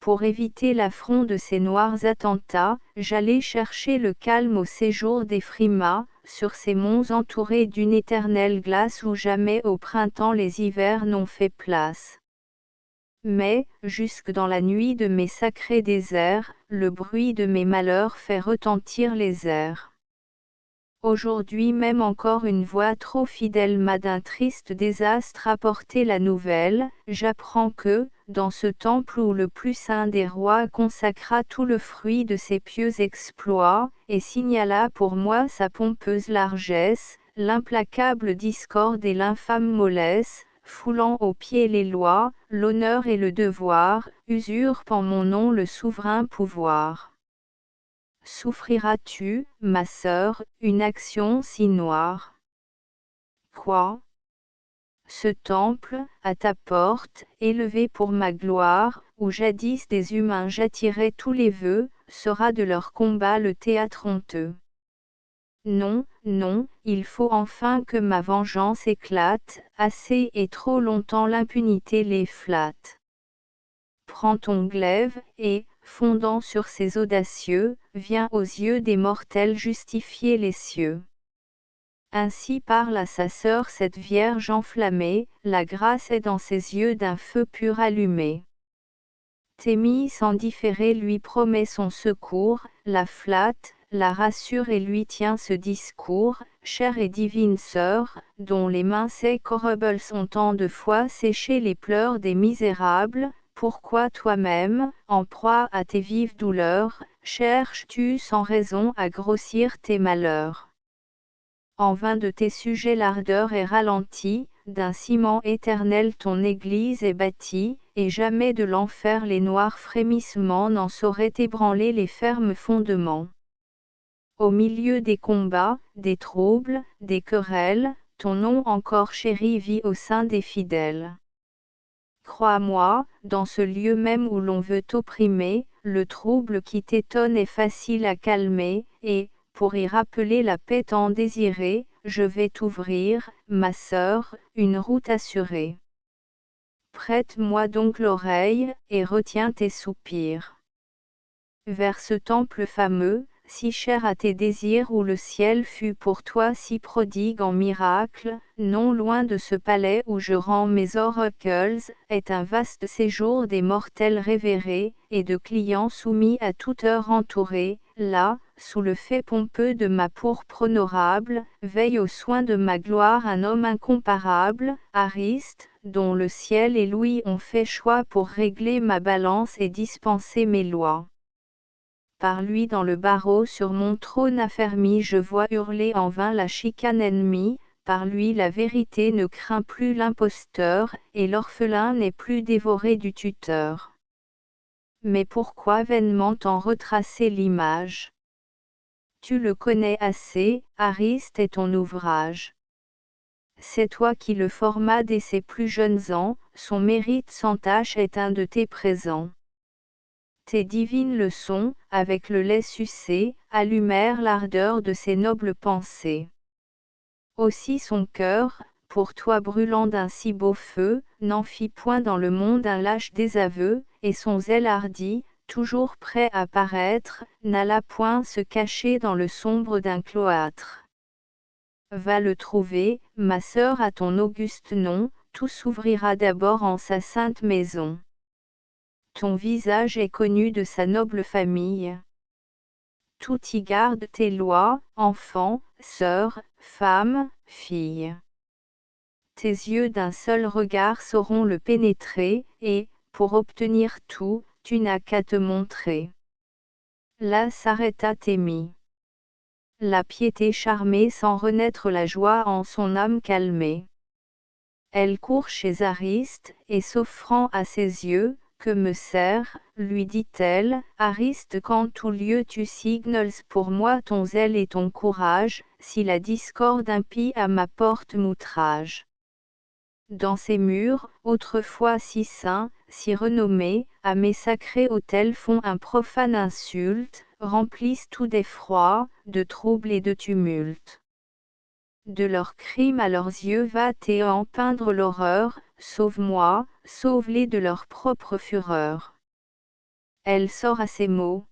Speaker 1: Pour éviter l'affront de ces noirs attentats, j'allais chercher le calme au séjour des frimas, sur ces monts entourés d'une éternelle glace où jamais au printemps les hivers n'ont fait place. Mais, jusque dans la nuit de mes sacrés déserts, le bruit de mes malheurs fait retentir les airs. Aujourd'hui même encore une voix trop fidèle m'a d'un triste désastre apporté la nouvelle. J'apprends que, dans ce temple où le plus saint des rois consacra tout le fruit de ses pieux exploits, et signala pour moi sa pompeuse largesse, l'implacable discorde et l'infâme mollesse, foulant aux pieds les lois, l'honneur et le devoir, usurpent en mon nom le souverain pouvoir. Souffriras-tu, ma sœur, une action si noire? Quoi? Ce temple, à ta porte, élevé pour ma gloire, où jadis des humains j'attirais tous les vœux, sera de leur combat le théâtre honteux. Non, non, il faut enfin que ma vengeance éclate, assez et trop longtemps l'impunité les flatte. Prends ton glaive, et, fondant sur ces audacieux, viens aux yeux des mortels justifier les cieux. Ainsi parle à sa sœur cette vierge enflammée, la grâce est dans ses yeux d'un feu pur allumé. Thémis sans différer lui promet son secours, la flatte, la rassure et lui tient ce discours, chère et divine sœur, dont les mains corrobles ont tant de fois séché les pleurs des misérables, pourquoi toi-même, en proie à tes vives douleurs, cherches-tu sans raison à grossir tes malheurs? En vain de tes sujets l'ardeur est ralentie, d'un ciment éternel ton Église est bâtie, et jamais de l'enfer les noirs frémissements n'en sauraient ébranler les fermes fondements. Au milieu des combats, des troubles, des querelles, ton nom encore chéri vit au sein des fidèles. Crois-moi, dans ce lieu même où l'on veut t'opprimer, le trouble qui t'étonne est facile à calmer, et, pour y rappeler la paix tant désirée, je vais t'ouvrir, ma sœur, une route assurée. Prête-moi donc l'oreille, et retiens tes soupirs. Vers ce temple fameux, si cher à tes désirs où le ciel fut pour toi si prodigue en miracles, non loin de ce palais où je rends mes oracles, est un vaste séjour des mortels révérés, et de clients soumis à toute heure entourés, là, sous le fait pompeux de ma pourpre honorable, veille aux soins de ma gloire un homme incomparable, Ariste, dont le ciel et l'ouïe ont fait choix pour régler ma balance et dispenser mes lois. Par lui dans le barreau sur mon trône affermi je vois hurler en vain la chicane ennemie, par lui la vérité ne craint plus l'imposteur, et l'orphelin n'est plus dévoré du tuteur. Mais pourquoi vainement t'en retracer l'image? Tu le connais assez, Ariste est ton ouvrage. C'est toi qui le formas dès ses plus jeunes ans, son mérite sans tache est un de tes présents. Tes divines leçons, avec le lait sucé, allumèrent l'ardeur de ses nobles pensées. Aussi son cœur, pour toi brûlant d'un si beau feu, n'en fit point dans le monde un lâche désaveu, et son zèle hardi, toujours prêt à paraître, n'alla point se cacher dans le sombre d'un cloître. Va le trouver, ma sœur à ton auguste nom, tout s'ouvrira d'abord en sa sainte maison. Ton visage est connu de sa noble famille. Tout y garde tes lois, enfant, sœur, femme, fille. Tes yeux d'un seul regard sauront le pénétrer, et, pour obtenir tout, tu n'as qu'à te montrer. Là s'arrêta Thémis. La piété charmée sans renaître la joie en son âme calmée. Elle court chez Ariste, et s'offrant à ses yeux, que me sert, lui dit-elle, Ariste qu'en tout lieu tu signales pour moi ton zèle et ton courage, si la discorde impie à ma porte m'outrage. Dans ces murs, autrefois si saints, si renommés, à mes sacrés autels font un profane insulte, remplissent tout d'effroi, de trouble et de tumulte. De leurs crimes à leurs yeux va en peindre l'horreur, sauve-moi, sauve-les de leur propre fureur. Elle sort à ces mots.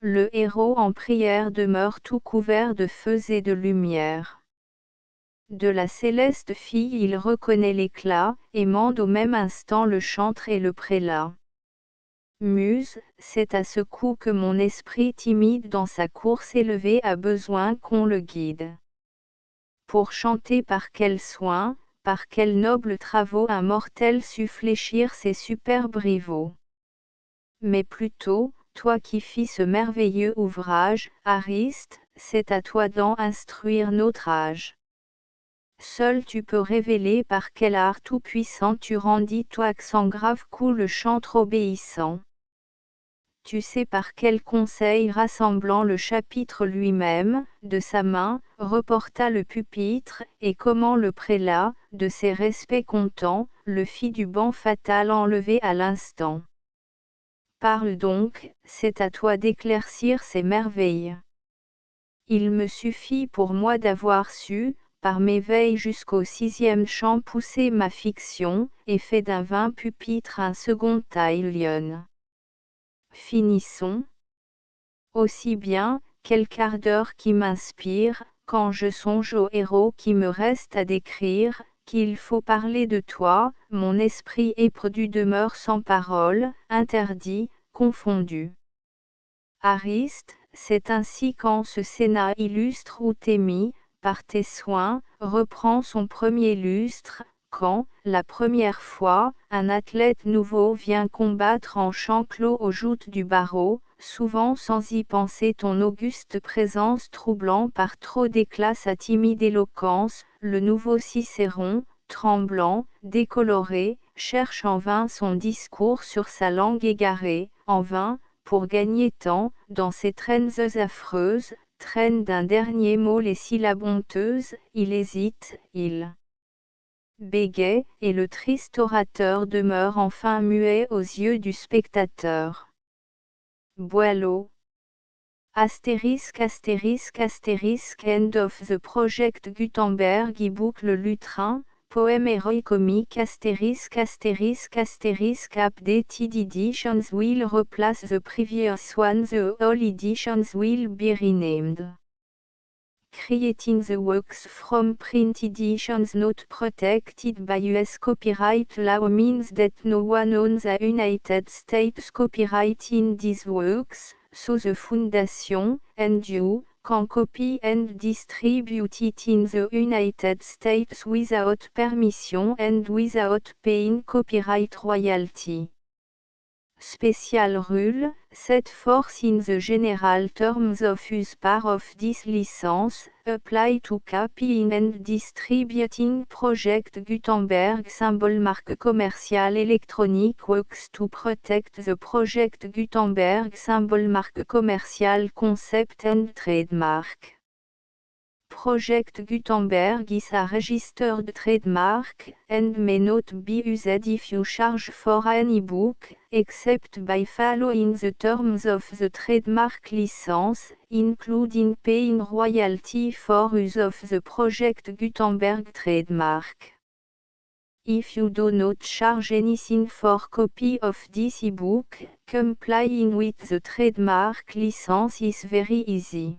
Speaker 1: Le héros en prière demeure tout couvert de feux et de lumière. De la céleste fille il reconnaît l'éclat, et mande au même instant le chantre et le prélat. Muse, c'est à ce coup que mon esprit timide dans sa course élevée a besoin qu'on le guide. Pour chanter par quel soin, par quels nobles travaux un mortel sut fléchir ses superbes rivaux. Mais plutôt, toi qui fis ce merveilleux ouvrage, Ariste, c'est à toi d'en instruire notre âge. Seul tu peux révéler par quel art tout-puissant tu rendis toi sans grave coup le chantre obéissant. Tu sais par quel conseil rassemblant le chapitre lui-même, de sa main, reporta le pupitre, et comment le prélat, de ses respects contents, le fit du banc fatal enlevé à l'instant. Parle donc, c'est à toi d'éclaircir ces merveilles. Il me suffit pour moi d'avoir su, par mes veilles jusqu'au 6e chant pousser ma fiction, et fait d'un vain pupitre un second Taïlion. Finissons. Aussi bien, quel quart d'heure qui m'inspire, quand je songe aux héros qui me restent à décrire, qu'il faut parler de toi, mon esprit éperdu demeure sans parole, interdit, confondu. Ariste, c'est ainsi qu'en ce Sénat illustre où t'es mis, par tes soins, reprend son premier lustre, quand, la première fois, un athlète nouveau vient combattre en champ clos aux joutes du barreau, souvent sans y penser ton auguste présence troublant par trop d'éclat sa timide éloquence, le nouveau Cicéron, tremblant, décoloré, cherche en vain son discours sur sa langue égarée, en vain, pour gagner temps, dans ces traînes affreuses, traîne d'un dernier mot les syllabes honteuses, il hésite, il bégaie, et le triste orateur demeure enfin muet aux yeux du spectateur. Boileau. Astérisque astérisque astérisque End of the Project Gutenberg e-book Le Lutrin, poème héroïque-comique astérisque astérisque astérisque Updated editions will replace the previous one. The all editions will be renamed. Creating the works from print editions not protected by US copyright law means that no one owns the United States copyright in these works, so the Foundation, and you, can copy and distribute it in the United States without permission and without paying copyright royalty. Special rule, set forth in the general terms of use part of this license, apply to copying and distributing Project Gutenberg symbol marque commercial electronic works to protect the Project Gutenberg symbol marque commercial concept and trademark. Project Gutenberg is a registered trademark, and may not be used if you charge for an e-book, except by following the terms of the trademark license, including paying royalty for use of the Project Gutenberg trademark. If you do not charge anything for copy of this e-book, complying with the trademark license is very easy.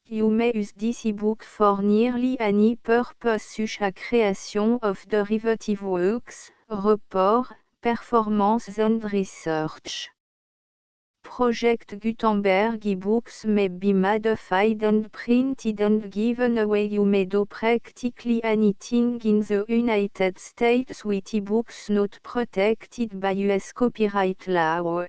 Speaker 1: You may use this ebook for nearly any purpose such as creation of derivative works, report, performance and research. Project Gutenberg ebooks may be modified and printed and given away. You may do practically anything in the United States with ebooks not protected by US copyright law.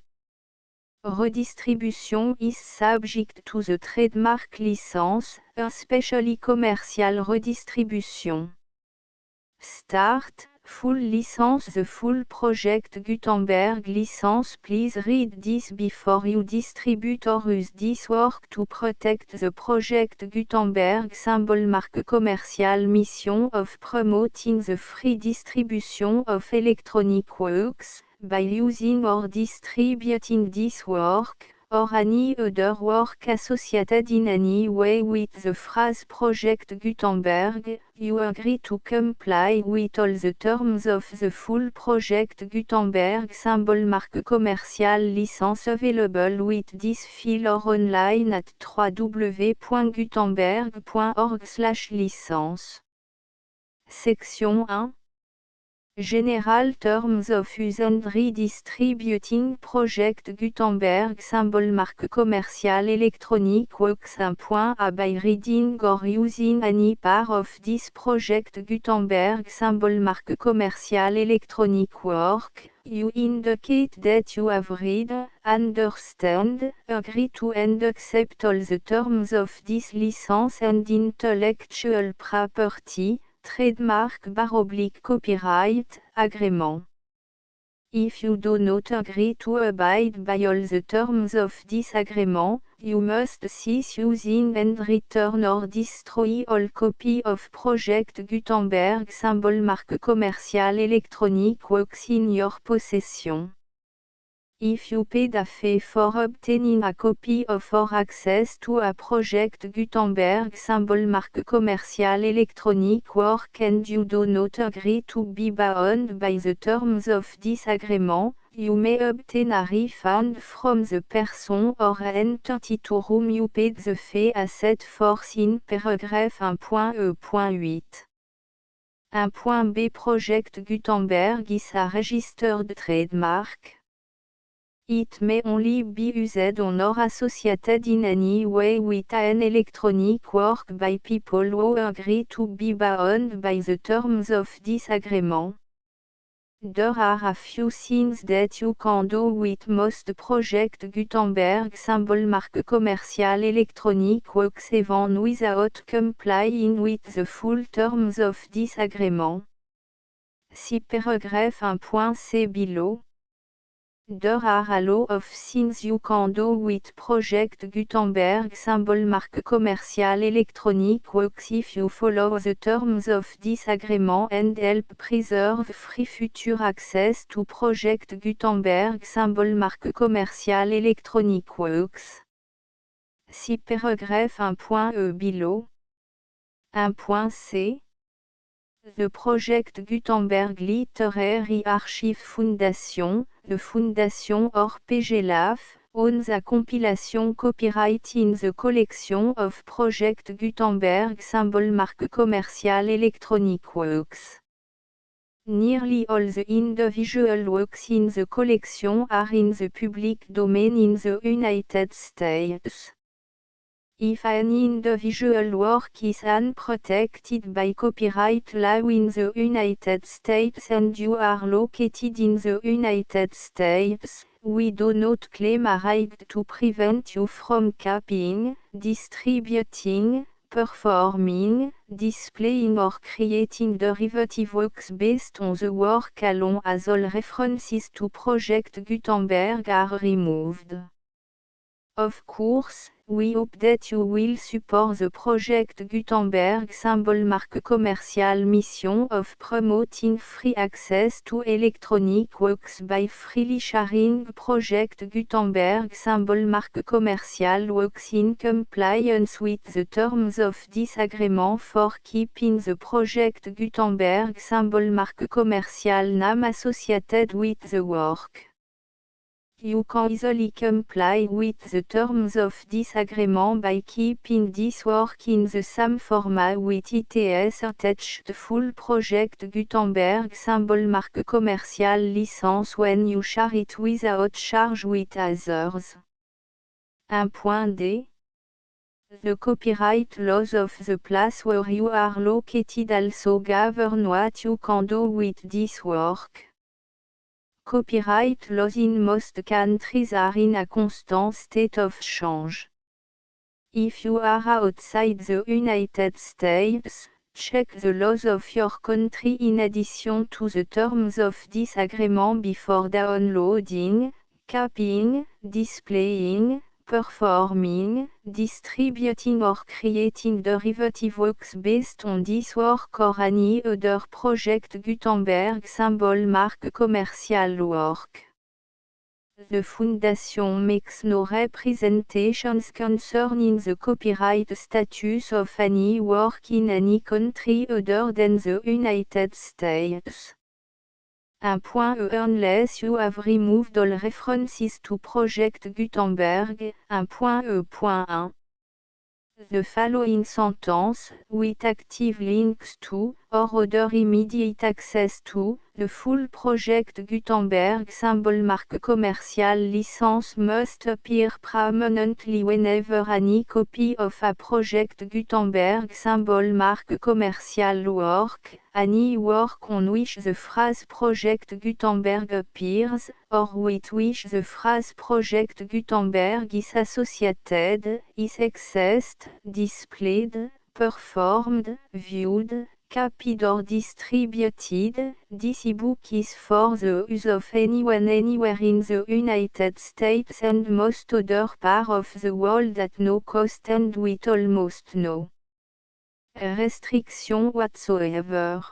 Speaker 1: Redistribution is subject to the trademark license, especially commercial redistribution. Start, full license. The full Project Gutenberg license. Please read this before you distribute or use this work to protect the Project Gutenberg symbol marque commercial. Mission of promoting the free distribution of electronic works, by using or distributing this work, or any other work associated in any way with the phrase Project Gutenberg, you agree to comply with all the terms of the full Project Gutenberg symbol marque commercial license available with this file or online at www.gutenberg.org/licence. Section 1. General Terms of Use and Redistributing Project Gutenberg Symbol Marque commerciale électronique works 1.a by reading or using any part of this project Gutenberg Symbol Marque commerciale électronique work, you indicate that you have read, understand, agree to and accept all the terms of this license and intellectual property, trademark / copyright, agrément. If you do not agree to abide by all the terms of this agreement, you must cease using and return or destroy all copy of Project Gutenberg Symbol Marque commerciale électronique works in your possession. If you paid a fee for obtaining a copy of or access to a Project Gutenberg Symbol Marque commerciale électronique work and you do not agree to be bound by the terms of this agreement, you may obtain a refund from the person or entity to whom you paid the fee as set forth in paragraphe 1.e.8. 1.b Project Gutenberg is a registered trademark. It may only be used on or associated in any way with an electronic work by people who agree to be bound by the terms of this agreement. There are a few things that you can do with most Project Gutenberg Symbol Marque commerciale électronique works even without complying with the full terms of this agreement. See paragraphe 1.c below. There are a lot of things you can do with Project Gutenberg Symbol Marque commerciale électronique works if you follow the terms of this agreement and help preserve free future access to Project Gutenberg Symbol Marque commerciale électronique works. See paragraphe 1.e below. 1.c The Project Gutenberg Literary Archive Foundation, the Foundation or PGLAF, owns a compilation copyright in the collection of Project Gutenberg Symbol Marque commerciale électronique works. Nearly all the individual works in the collection are in the public domain in the United States. If an individual work is unprotected by copyright law in the United States and you are located in the United States, we do not claim a right to prevent you from copying, distributing, performing, displaying or creating derivative works based on the work alone as all references to Project Gutenberg are removed. Of course, we hope that you will support the Project Gutenberg Symbol Marque commerciale mission of promoting free access to electronic works by freely sharing Project Gutenberg Symbol Marque commerciale works in compliance with the terms of this agreement for keeping the Project Gutenberg Symbol Marque commerciale name associated with the work. You can easily comply with the terms of this agreement by keeping this work in the same format with its attached full Project Gutenberg Symbol Marque commerciale license when you share it without charge with others. 1.d The copyright laws of the place where you are located also govern what you can do with this work. Copyright laws in most countries are in a constant state of change. If you are outside the United States, check the laws of your country in addition to the terms of this agreement before downloading, copying, displaying, performing, distributing or creating derivative works based on this work or any other Project Gutenberg Symbol Marque commerciale work. The Foundation makes no representations concerning the copyright status of any work in any country other than the United States. 1.e Unless you have removed all references to Project Gutenberg, 1.e.1. The following sentence, with active links to, or order immediate access to, the full project Gutenberg symbol marque commercial license must appear prominently whenever any copy of a project Gutenberg symbol marque commercial work, any work on which the phrase project Gutenberg appears, or with which the phrase project Gutenberg is associated, is accessed, displayed, performed, viewed, copied or distributed. This e-book is for the use of anyone anywhere in the United States and most other parts of the world at no cost and with almost no restriction whatsoever.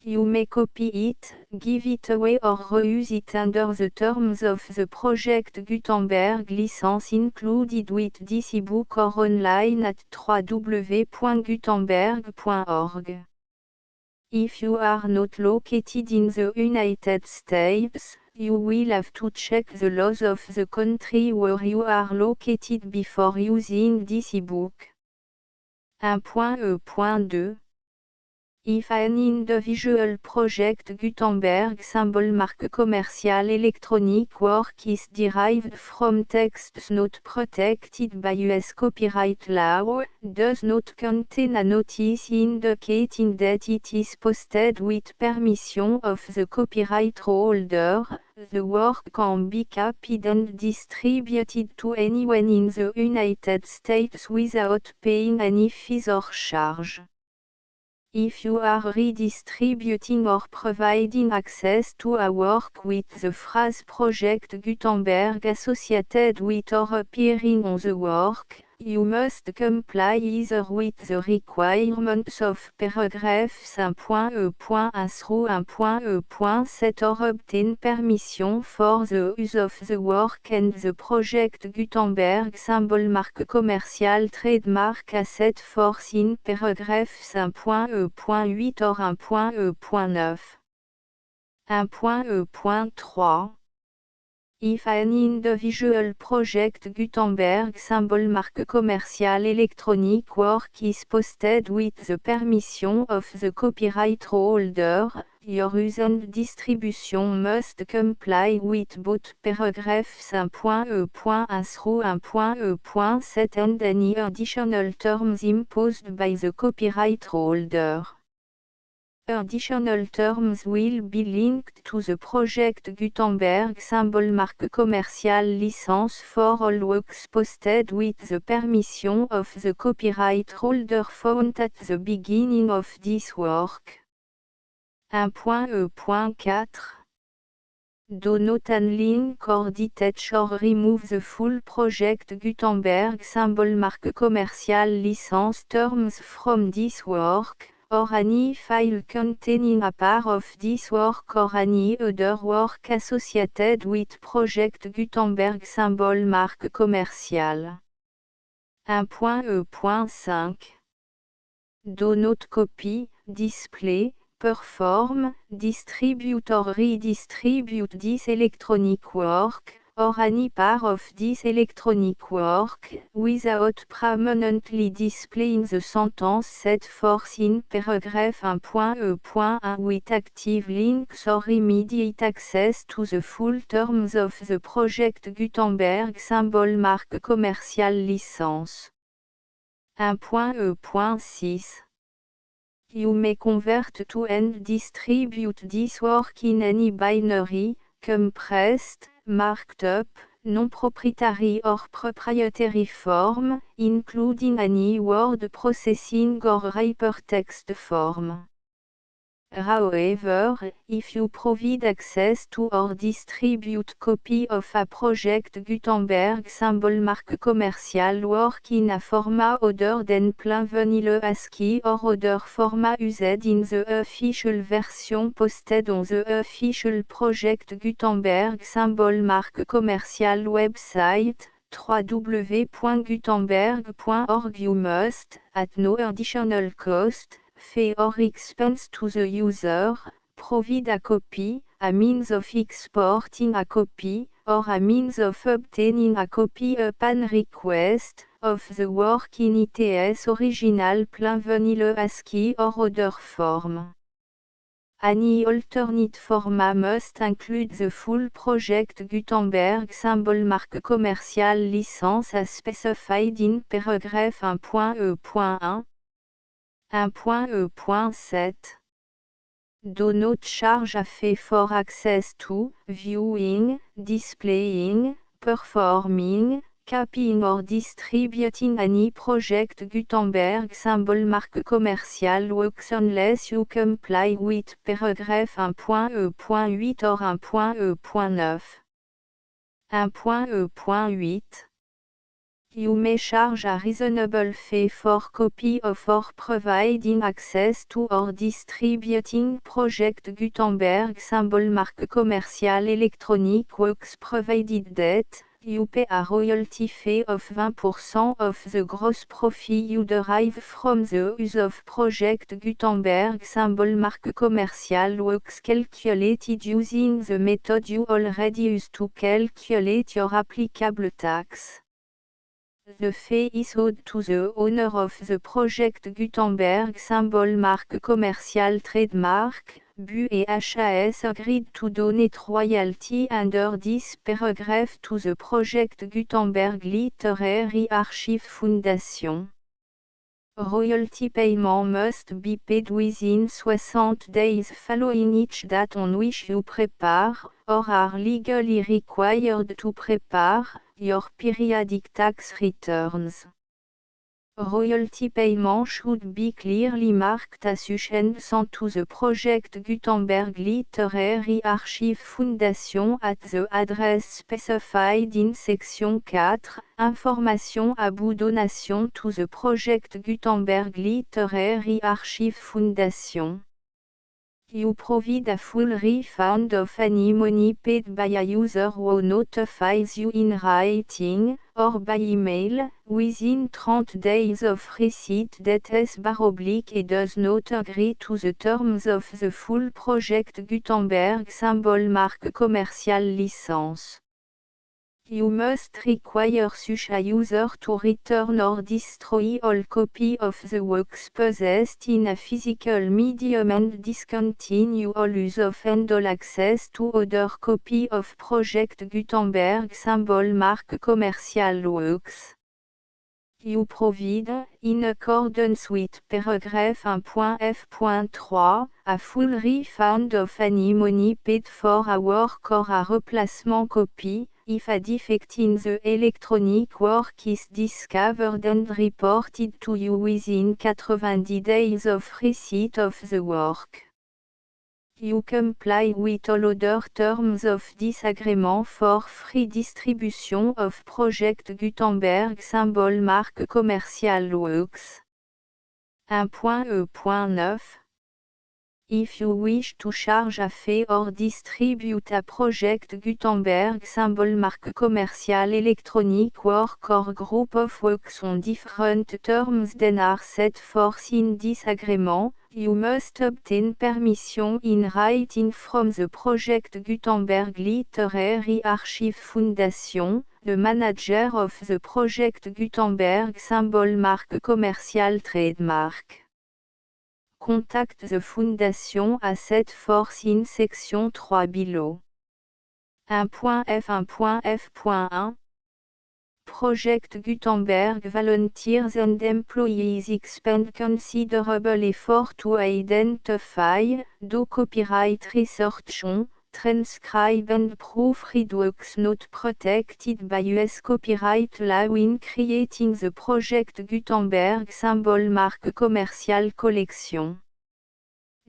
Speaker 1: You may copy it, give it away or reuse it under the terms of the Project Gutenberg license included with this ebook or online at www.gutenberg.org. If you are not located in the United States, you will have to check the laws of the country where you are located before using this ebook. 1.E.2 If an individual project Gutenberg symbol marque commercial electronic work is derived from texts not protected by US copyright law, does not contain a notice indicating that it is posted with permission of the copyright holder, the work can be copied and distributed to anyone in the United States without paying any fees or charge. If you are redistributing or providing access to a work with the phrase Project Gutenberg associated with or appearing on the work, you must comply either with the requirements of paragraphs 1.E.1 through 1.E.7 or obtain permission for the use of the work and the Project Gutenberg symbol marque commercial trademark as set forth in paragraphs 1.E.8 or 1.E.9. 1.E.3 If an individual project Gutenberg symbol marque commercial electronic work is posted with the permission of the copyright holder, your use and distribution must comply with both paragraphs 1.E.1 through 1.E.7 and any additional terms imposed by the copyright holder. Additional terms will be linked to the Project Gutenberg symbol marque commercial license for all works posted with the permission of the copyright holder found at the beginning of this work. 1.E.4 Do not unlink or detach or remove the full Project Gutenberg symbol marque commercial license terms from this work, or any file containing a part of this work or any other work associated with Project Gutenberg symbol marque commercial. 1.E.5 Do not copy, display, perform, distribute or redistribute this electronic work, or any part of this electronic work, without permanently displaying the sentence set forth in paragraph 1.E.1 with active links or immediate access to the full terms of the Project Gutenberg symbol marque commercial license. 1.E.6 You may convert to and distribute this work in any binary, compressed, marked up, non-proprietary or proprietary form, including any word processing or hypertext form. However, if you provide access to or distribute copy of a Project Gutenberg symbol marque commercial work in a format other than plain vanilla ASCII or other format used in the official version posted on the official Project Gutenberg symbol marque commercial website, www.gutenberg.org you must, at no additional cost, fee or expense to the user, provide a copy, a means of exporting a copy, or a means of obtaining a copy upon request, of the work in its original plain vanilla ASCII or other form. Any alternate format must include the full Project Gutenberg symbol marque commerciale licence as specified in paragraph 1.e.1. 1.e.7. Do not charge a fee for access to, viewing, displaying, performing, copying or distributing any Project Gutenberg symbol marque commerciale works unless you comply with paragraph 1.e.8 or 1.e.9. 1.e.8. You may charge a reasonable fee for copy of or providing access to or distributing Project Gutenberg symbol marque commerciale electronic works provided that you pay a royalty fee of 20% of the gross profit you derive from the use of Project Gutenberg symbol marque commerciale works calculated using the method you already use to calculate your applicable tax. The fee is owed to the owner of the Project Gutenberg symbol marque commerciale trademark. BU et HAS agreed to donate royalty under this paragraph to the Project Gutenberg Literary Archive Foundation. Royalty payment must be paid within 60 days following each date on which you prepare, or are legally required to prepare, your periodic tax returns. Royalty payment should be clearly marked as sent to the Project Gutenberg Literary Archive Foundation at the address specified in section 4, Information about donation to the Project Gutenberg Literary Archive Foundation. You provide a full refund of any money paid by a user who notifies you in writing, or by email, within 30 days of receipt that et does not agree to the terms of the full Project Gutenberg symbol marque commerciale licence. You must require such a user to return or destroy all copy of the works possessed in a physical medium and discontinue all use of and all access to other copy of Project Gutenberg symbol marque commerciale works. You provide, in accordance with paragraph 1.f.3, a full refund of any money paid for a work or a replacement copy, if a defect in the electronic work is discovered and reported to you within 90 days of receipt of the work. You comply with all other terms of this agreement for free distribution of Project Gutenberg symbol marque commerciale works. 1.e.9. If you wish to charge a fee or distribute a Project Gutenberg symbol marque commerciale electronic work or group of works on different terms than are set forth in this agreement, you must obtain permission in writing from the Project Gutenberg Literary Archive Foundation, the manager of the Project Gutenberg symbol marque commerciale trademark. Contact the Foundation à set forth in section 3 below. 1.f1.f.1 Project Gutenberg volunteers and employees expend considerable effort to identify, do copyright research on, transcribe and proofread works not protected by US copyright law in creating the Project Gutenberg symbol marque commerciale collection.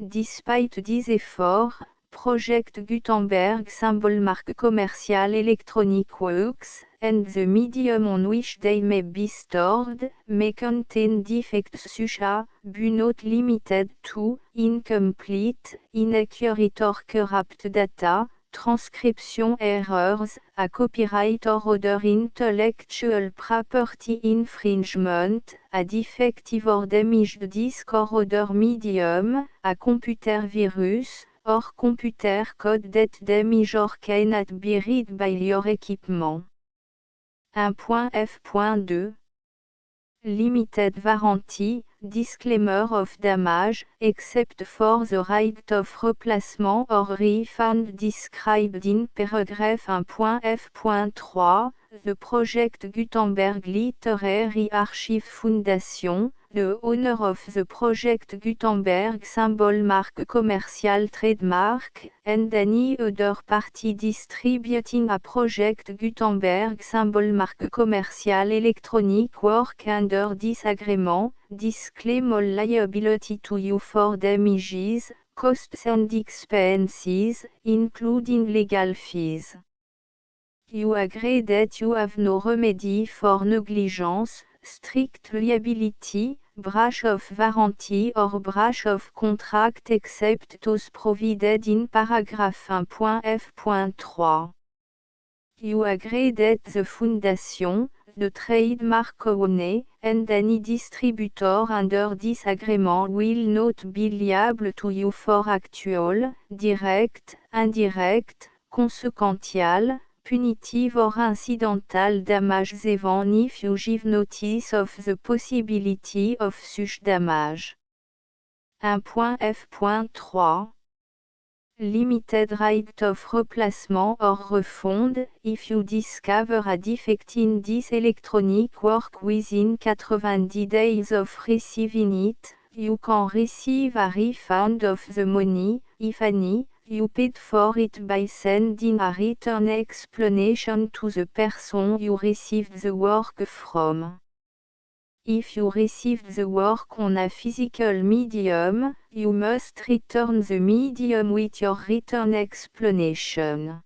Speaker 1: Despite these efforts, Project Gutenberg symbol marque commerciale electronic works, and the medium on which they may be stored, may contain defects such as, but not limited to, incomplete, inaccurate or corrupt data, transcription errors, a copyright or other intellectual property infringement, a defective or damaged disk or other medium, a computer virus, or computer code that damage or cannot be read by your equipment. 1.f.2 Limited warranty, disclaimer of damage, except for the right of replacement or refund described in paragraph 1.f.3, the Project Gutenberg Literary Archive Foundation, the owner of the Project Gutenberg symbol mark commercial trademark, and any other party distributing a Project Gutenberg symbol mark commercial electronic work under this agreement, disclaim all liability to you for damages, costs and expenses, including legal fees. You agree that you have no remedy for negligence, strict liability, breach of warranty or breach of contract except those provided in paragraph 1.f.3. You agree that the Foundation, the trademark owner, and any distributor under this agreement will not be liable to you for actual, direct, indirect, consequential, punitive or incidental damages even if you give notice of the possibility of such damage. 1.f.3 Limited right of replacement or refund, if you discover a defect in this electronic work within 90 days of receiving it, you can receive a refund of the money, if any, you paid for it by sending a written explanation to the person you received the work from. If you received the work on a physical medium, you must return the medium with your written explanation.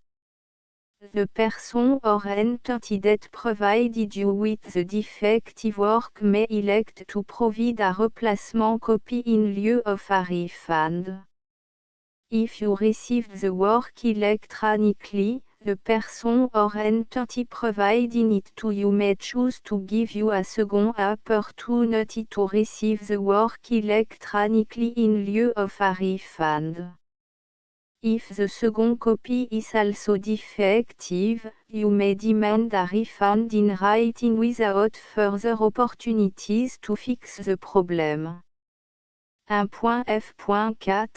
Speaker 1: The person or entity that provided you with the defective work may elect to provide a replacement copy in lieu of a refund. If you received the work electronically, the person or entity providing it to you may choose to give you a second opportunity to receive the work electronically in lieu of a refund. If the second copy is also defective, you may demand a refund in writing without further opportunities to fix the problem. 1.f.4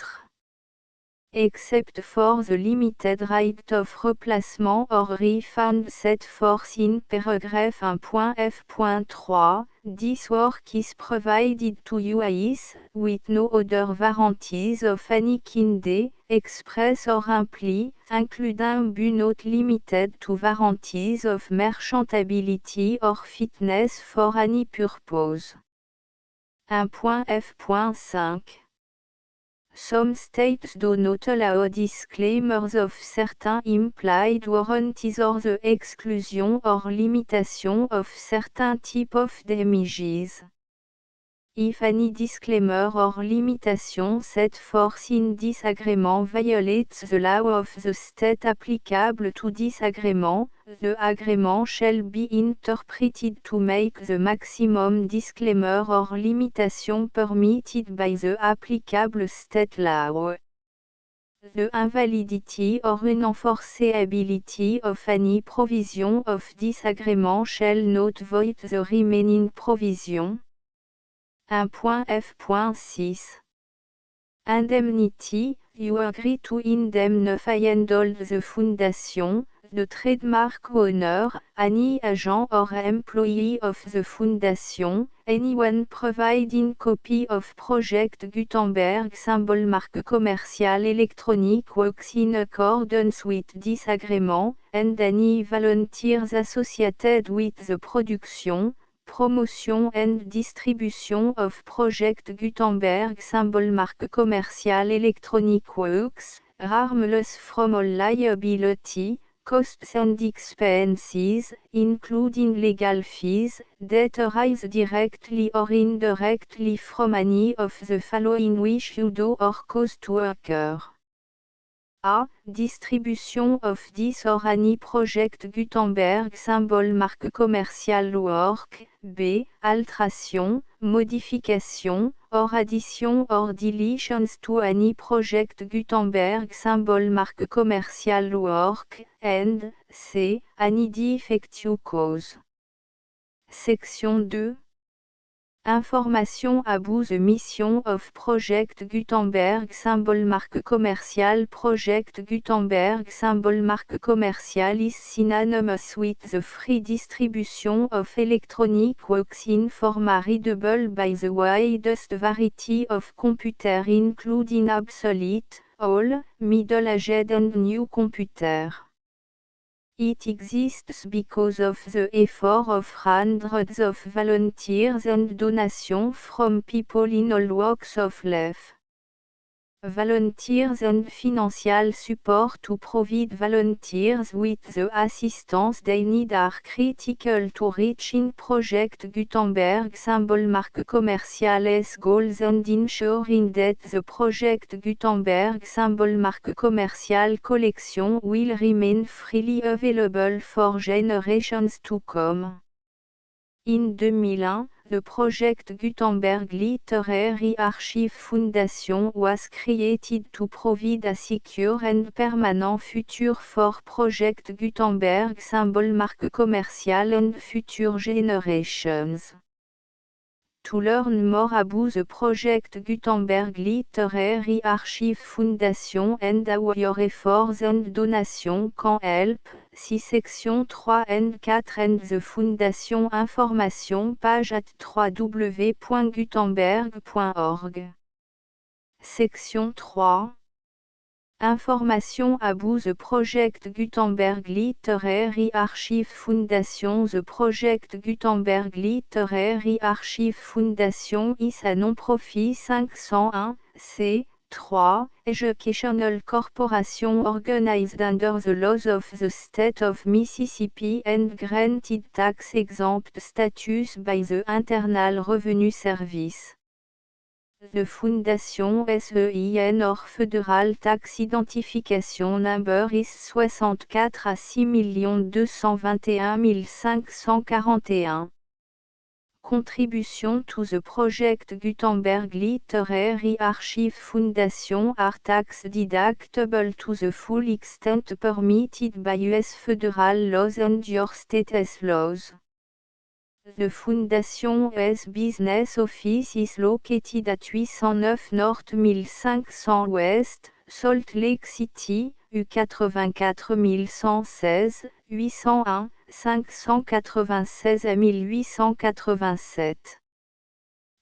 Speaker 1: Except for the limited right of replacement or refund set forth in paragraph 1.f.3, this work is provided to you as, with no other warranties of any kind, express or imply, including but not limited to warranties of merchantability or fitness for any purpose. 1.f.5 Some states do not allow disclaimers of certain implied warranties or the exclusion or limitation of certain types of damages. If any disclaimer or limitation set forth in this agreement violates the law of the state applicable to this agreement, the agreement shall be interpreted to make the maximum disclaimer or limitation permitted by the applicable state law. The invalidity or unenforceability of any provision of this agreement shall not void the remaining provision. 1.f.6 Indemnity, you agree to indemnify and hold the Foundation, the trademark owner, any agent or employee of the Foundation, anyone providing copy of Project Gutenberg symbol mark commercial electronic works in accordance with this agreement, and any volunteers associated with the production, promotion and distribution of Project Gutenberg symbol mark commercial electronic works, harmless from all liability, costs and expenses, including legal fees, that arise directly or indirectly from any of the following which you do or cause to occur. A. Distribution of this or any Project Gutenberg symbol mark commercial work. B. Alteration, modification, or addition or deletions to any Project Gutenberg symbol mark commercial work. And C. Any defect you cause. Section 2. Information about the mission of Project Gutenberg symbol marque commerciale Project Gutenberg symbol marque commerciale is synonymous with the free distribution of electronic works in format readable by the widest variety of computer including obsolete, old, middle-aged and new computer. It exists because of the effort of hundreds of volunteers and donations from people in all walks of life. Volunteers and financial support to provide volunteers with the assistance they need are critical to reaching Project Gutenberg symbol marque commerciales goals and ensuring that the Project Gutenberg symbol marque commercial collection will remain freely available for generations to come. In 2001, the Project Gutenberg Literary Archive Foundation was created to provide a secure and permanent future for Project Gutenberg symbol marque commercial and future generations. To learn more about the Project Gutenberg Literary Archive Foundation and how your efforts and donations can help, see section 3 and 4 and the Foundation information page at www.gutenberg.org. Section 3. Information about the Project Gutenberg Literary Archive Foundation. The Project Gutenberg Literary Archive Foundation is a non-profit 501(c)(3) educational corporation organized under the laws of the state of Mississippi and granted tax-exempt status by the Internal Revenue Service. The Foundation SEIN or Federal Tax Identification Number is 64 à 6 221 541. Contribution to the Project Gutenberg Literary Archive Foundation are tax deductible to the full extent permitted by U.S. federal laws and your state's laws. The Foundation's business office is located at 809 North 1500 West, Salt Lake City, U84116, 801, 596 à 1887.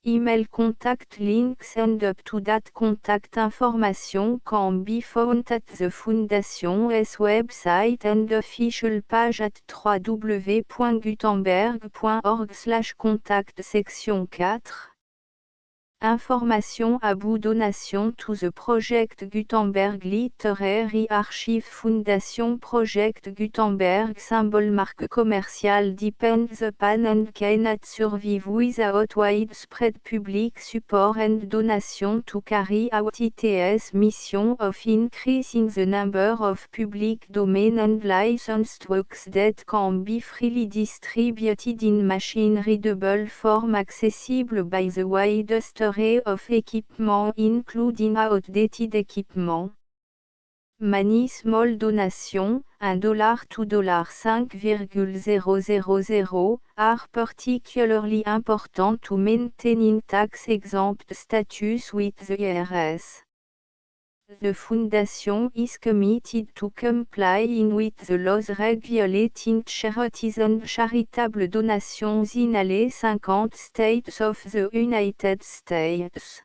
Speaker 1: Email contact links and up-to-date contact information can be found at the Foundation's website and official page at www.gutenberg.org/contact section 4. Information about donation to the Project Gutenberg Literary Archive Foundation. Project Gutenberg symbol marque commercial depends upon and cannot survive without widespread public support and donation to carry out its mission of increasing the number of public domain and licensed works that can be freely distributed in machine-readable form accessible by the widest array of equipment including outdated equipment. Many small donations, $1 to $5,000, are particularly important to maintaining tax-exempt status with the IRS. The Foundation is committed to complying with the laws regulating charities and charitable donations in all 50 states of the United States.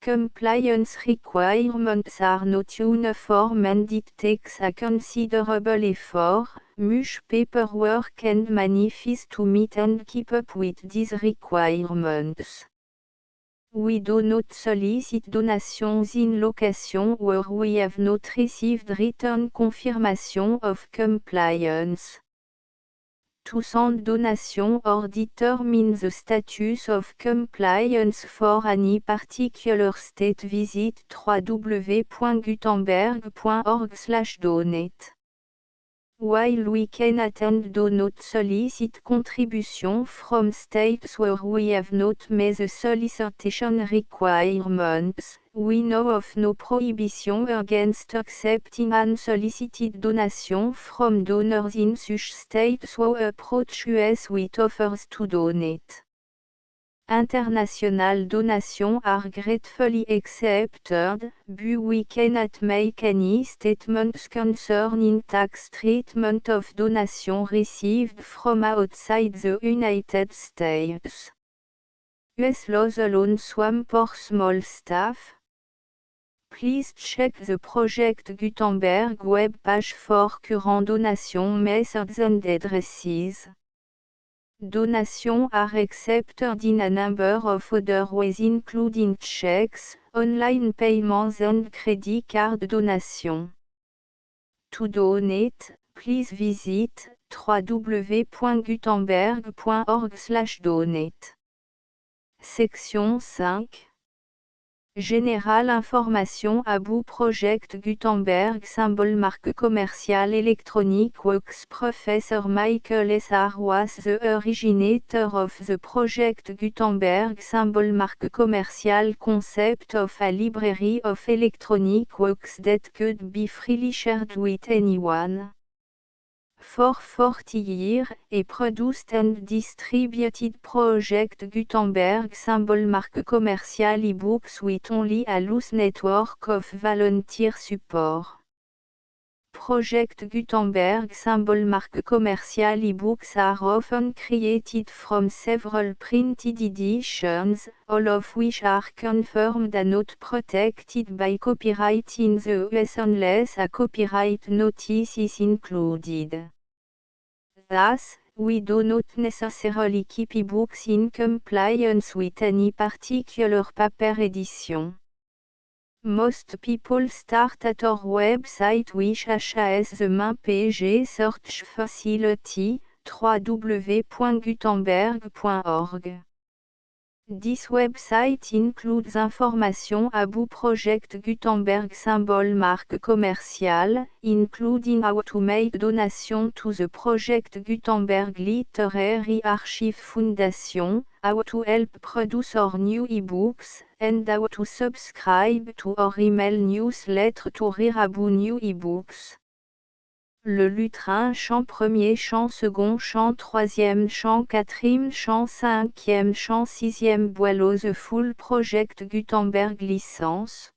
Speaker 1: Compliance requirements are not uniform and it takes a considerable effort, much paperwork and money fees to meet and keep up with these requirements. We do not solicit donations in locations where we have not received written confirmation of compliance. To send donation or determine the status of compliance for any particular state, visit www.gutenberg.org/donate. While we cannot and do not solicit contribution from states where we have not met the solicitation requirements, we know of no prohibition against accepting unsolicited donation from donors in such states who approach us with offers to donate. International donation are gratefully accepted, but we cannot make any statements concerning tax treatment of donation received from outside the United States. US laws alone swamp for small staff. Please check the Project Gutenberg web page for current donation methods and addresses. Donations are accepted in a number of other ways including checks, online payments and credit card donation. To donate, please visit www.gutenberg.org/donate. Section 5. Général information about Project Gutenberg symbol marque commerciale électronique works. Professor Michael S. R. was the originator of the Project Gutenberg symbol marque commerciale concept of a library of electronic works that could be freely shared with anyone. For 40 years, he produced and distributed Project Gutenberg symbol marque commerciale ebooks with only a loose network of volunteer support. Project Gutenberg symbol marque commerciale ebooks are often created from several printed editions, all of which are confirmed and not protected by copyright in the US unless a copyright notice is included. Thus, we do not necessarily keep ebooks in compliance with any particular paper edition. Most people start at our website which has the main page search facility, www.gutenberg.org. This website includes information about Project Gutenberg symbol marque commerciale, including how to make donation to the Project Gutenberg Literary Archive Foundation, how to help produce our new ebooks, and how to subscribe to our email newsletter to read about new ebooks. Le lutrin chant premier, chant second, chant troisième, chant quatrième, chant cinquième, chant sixième. Boileau. The full Project Gutenberg licence.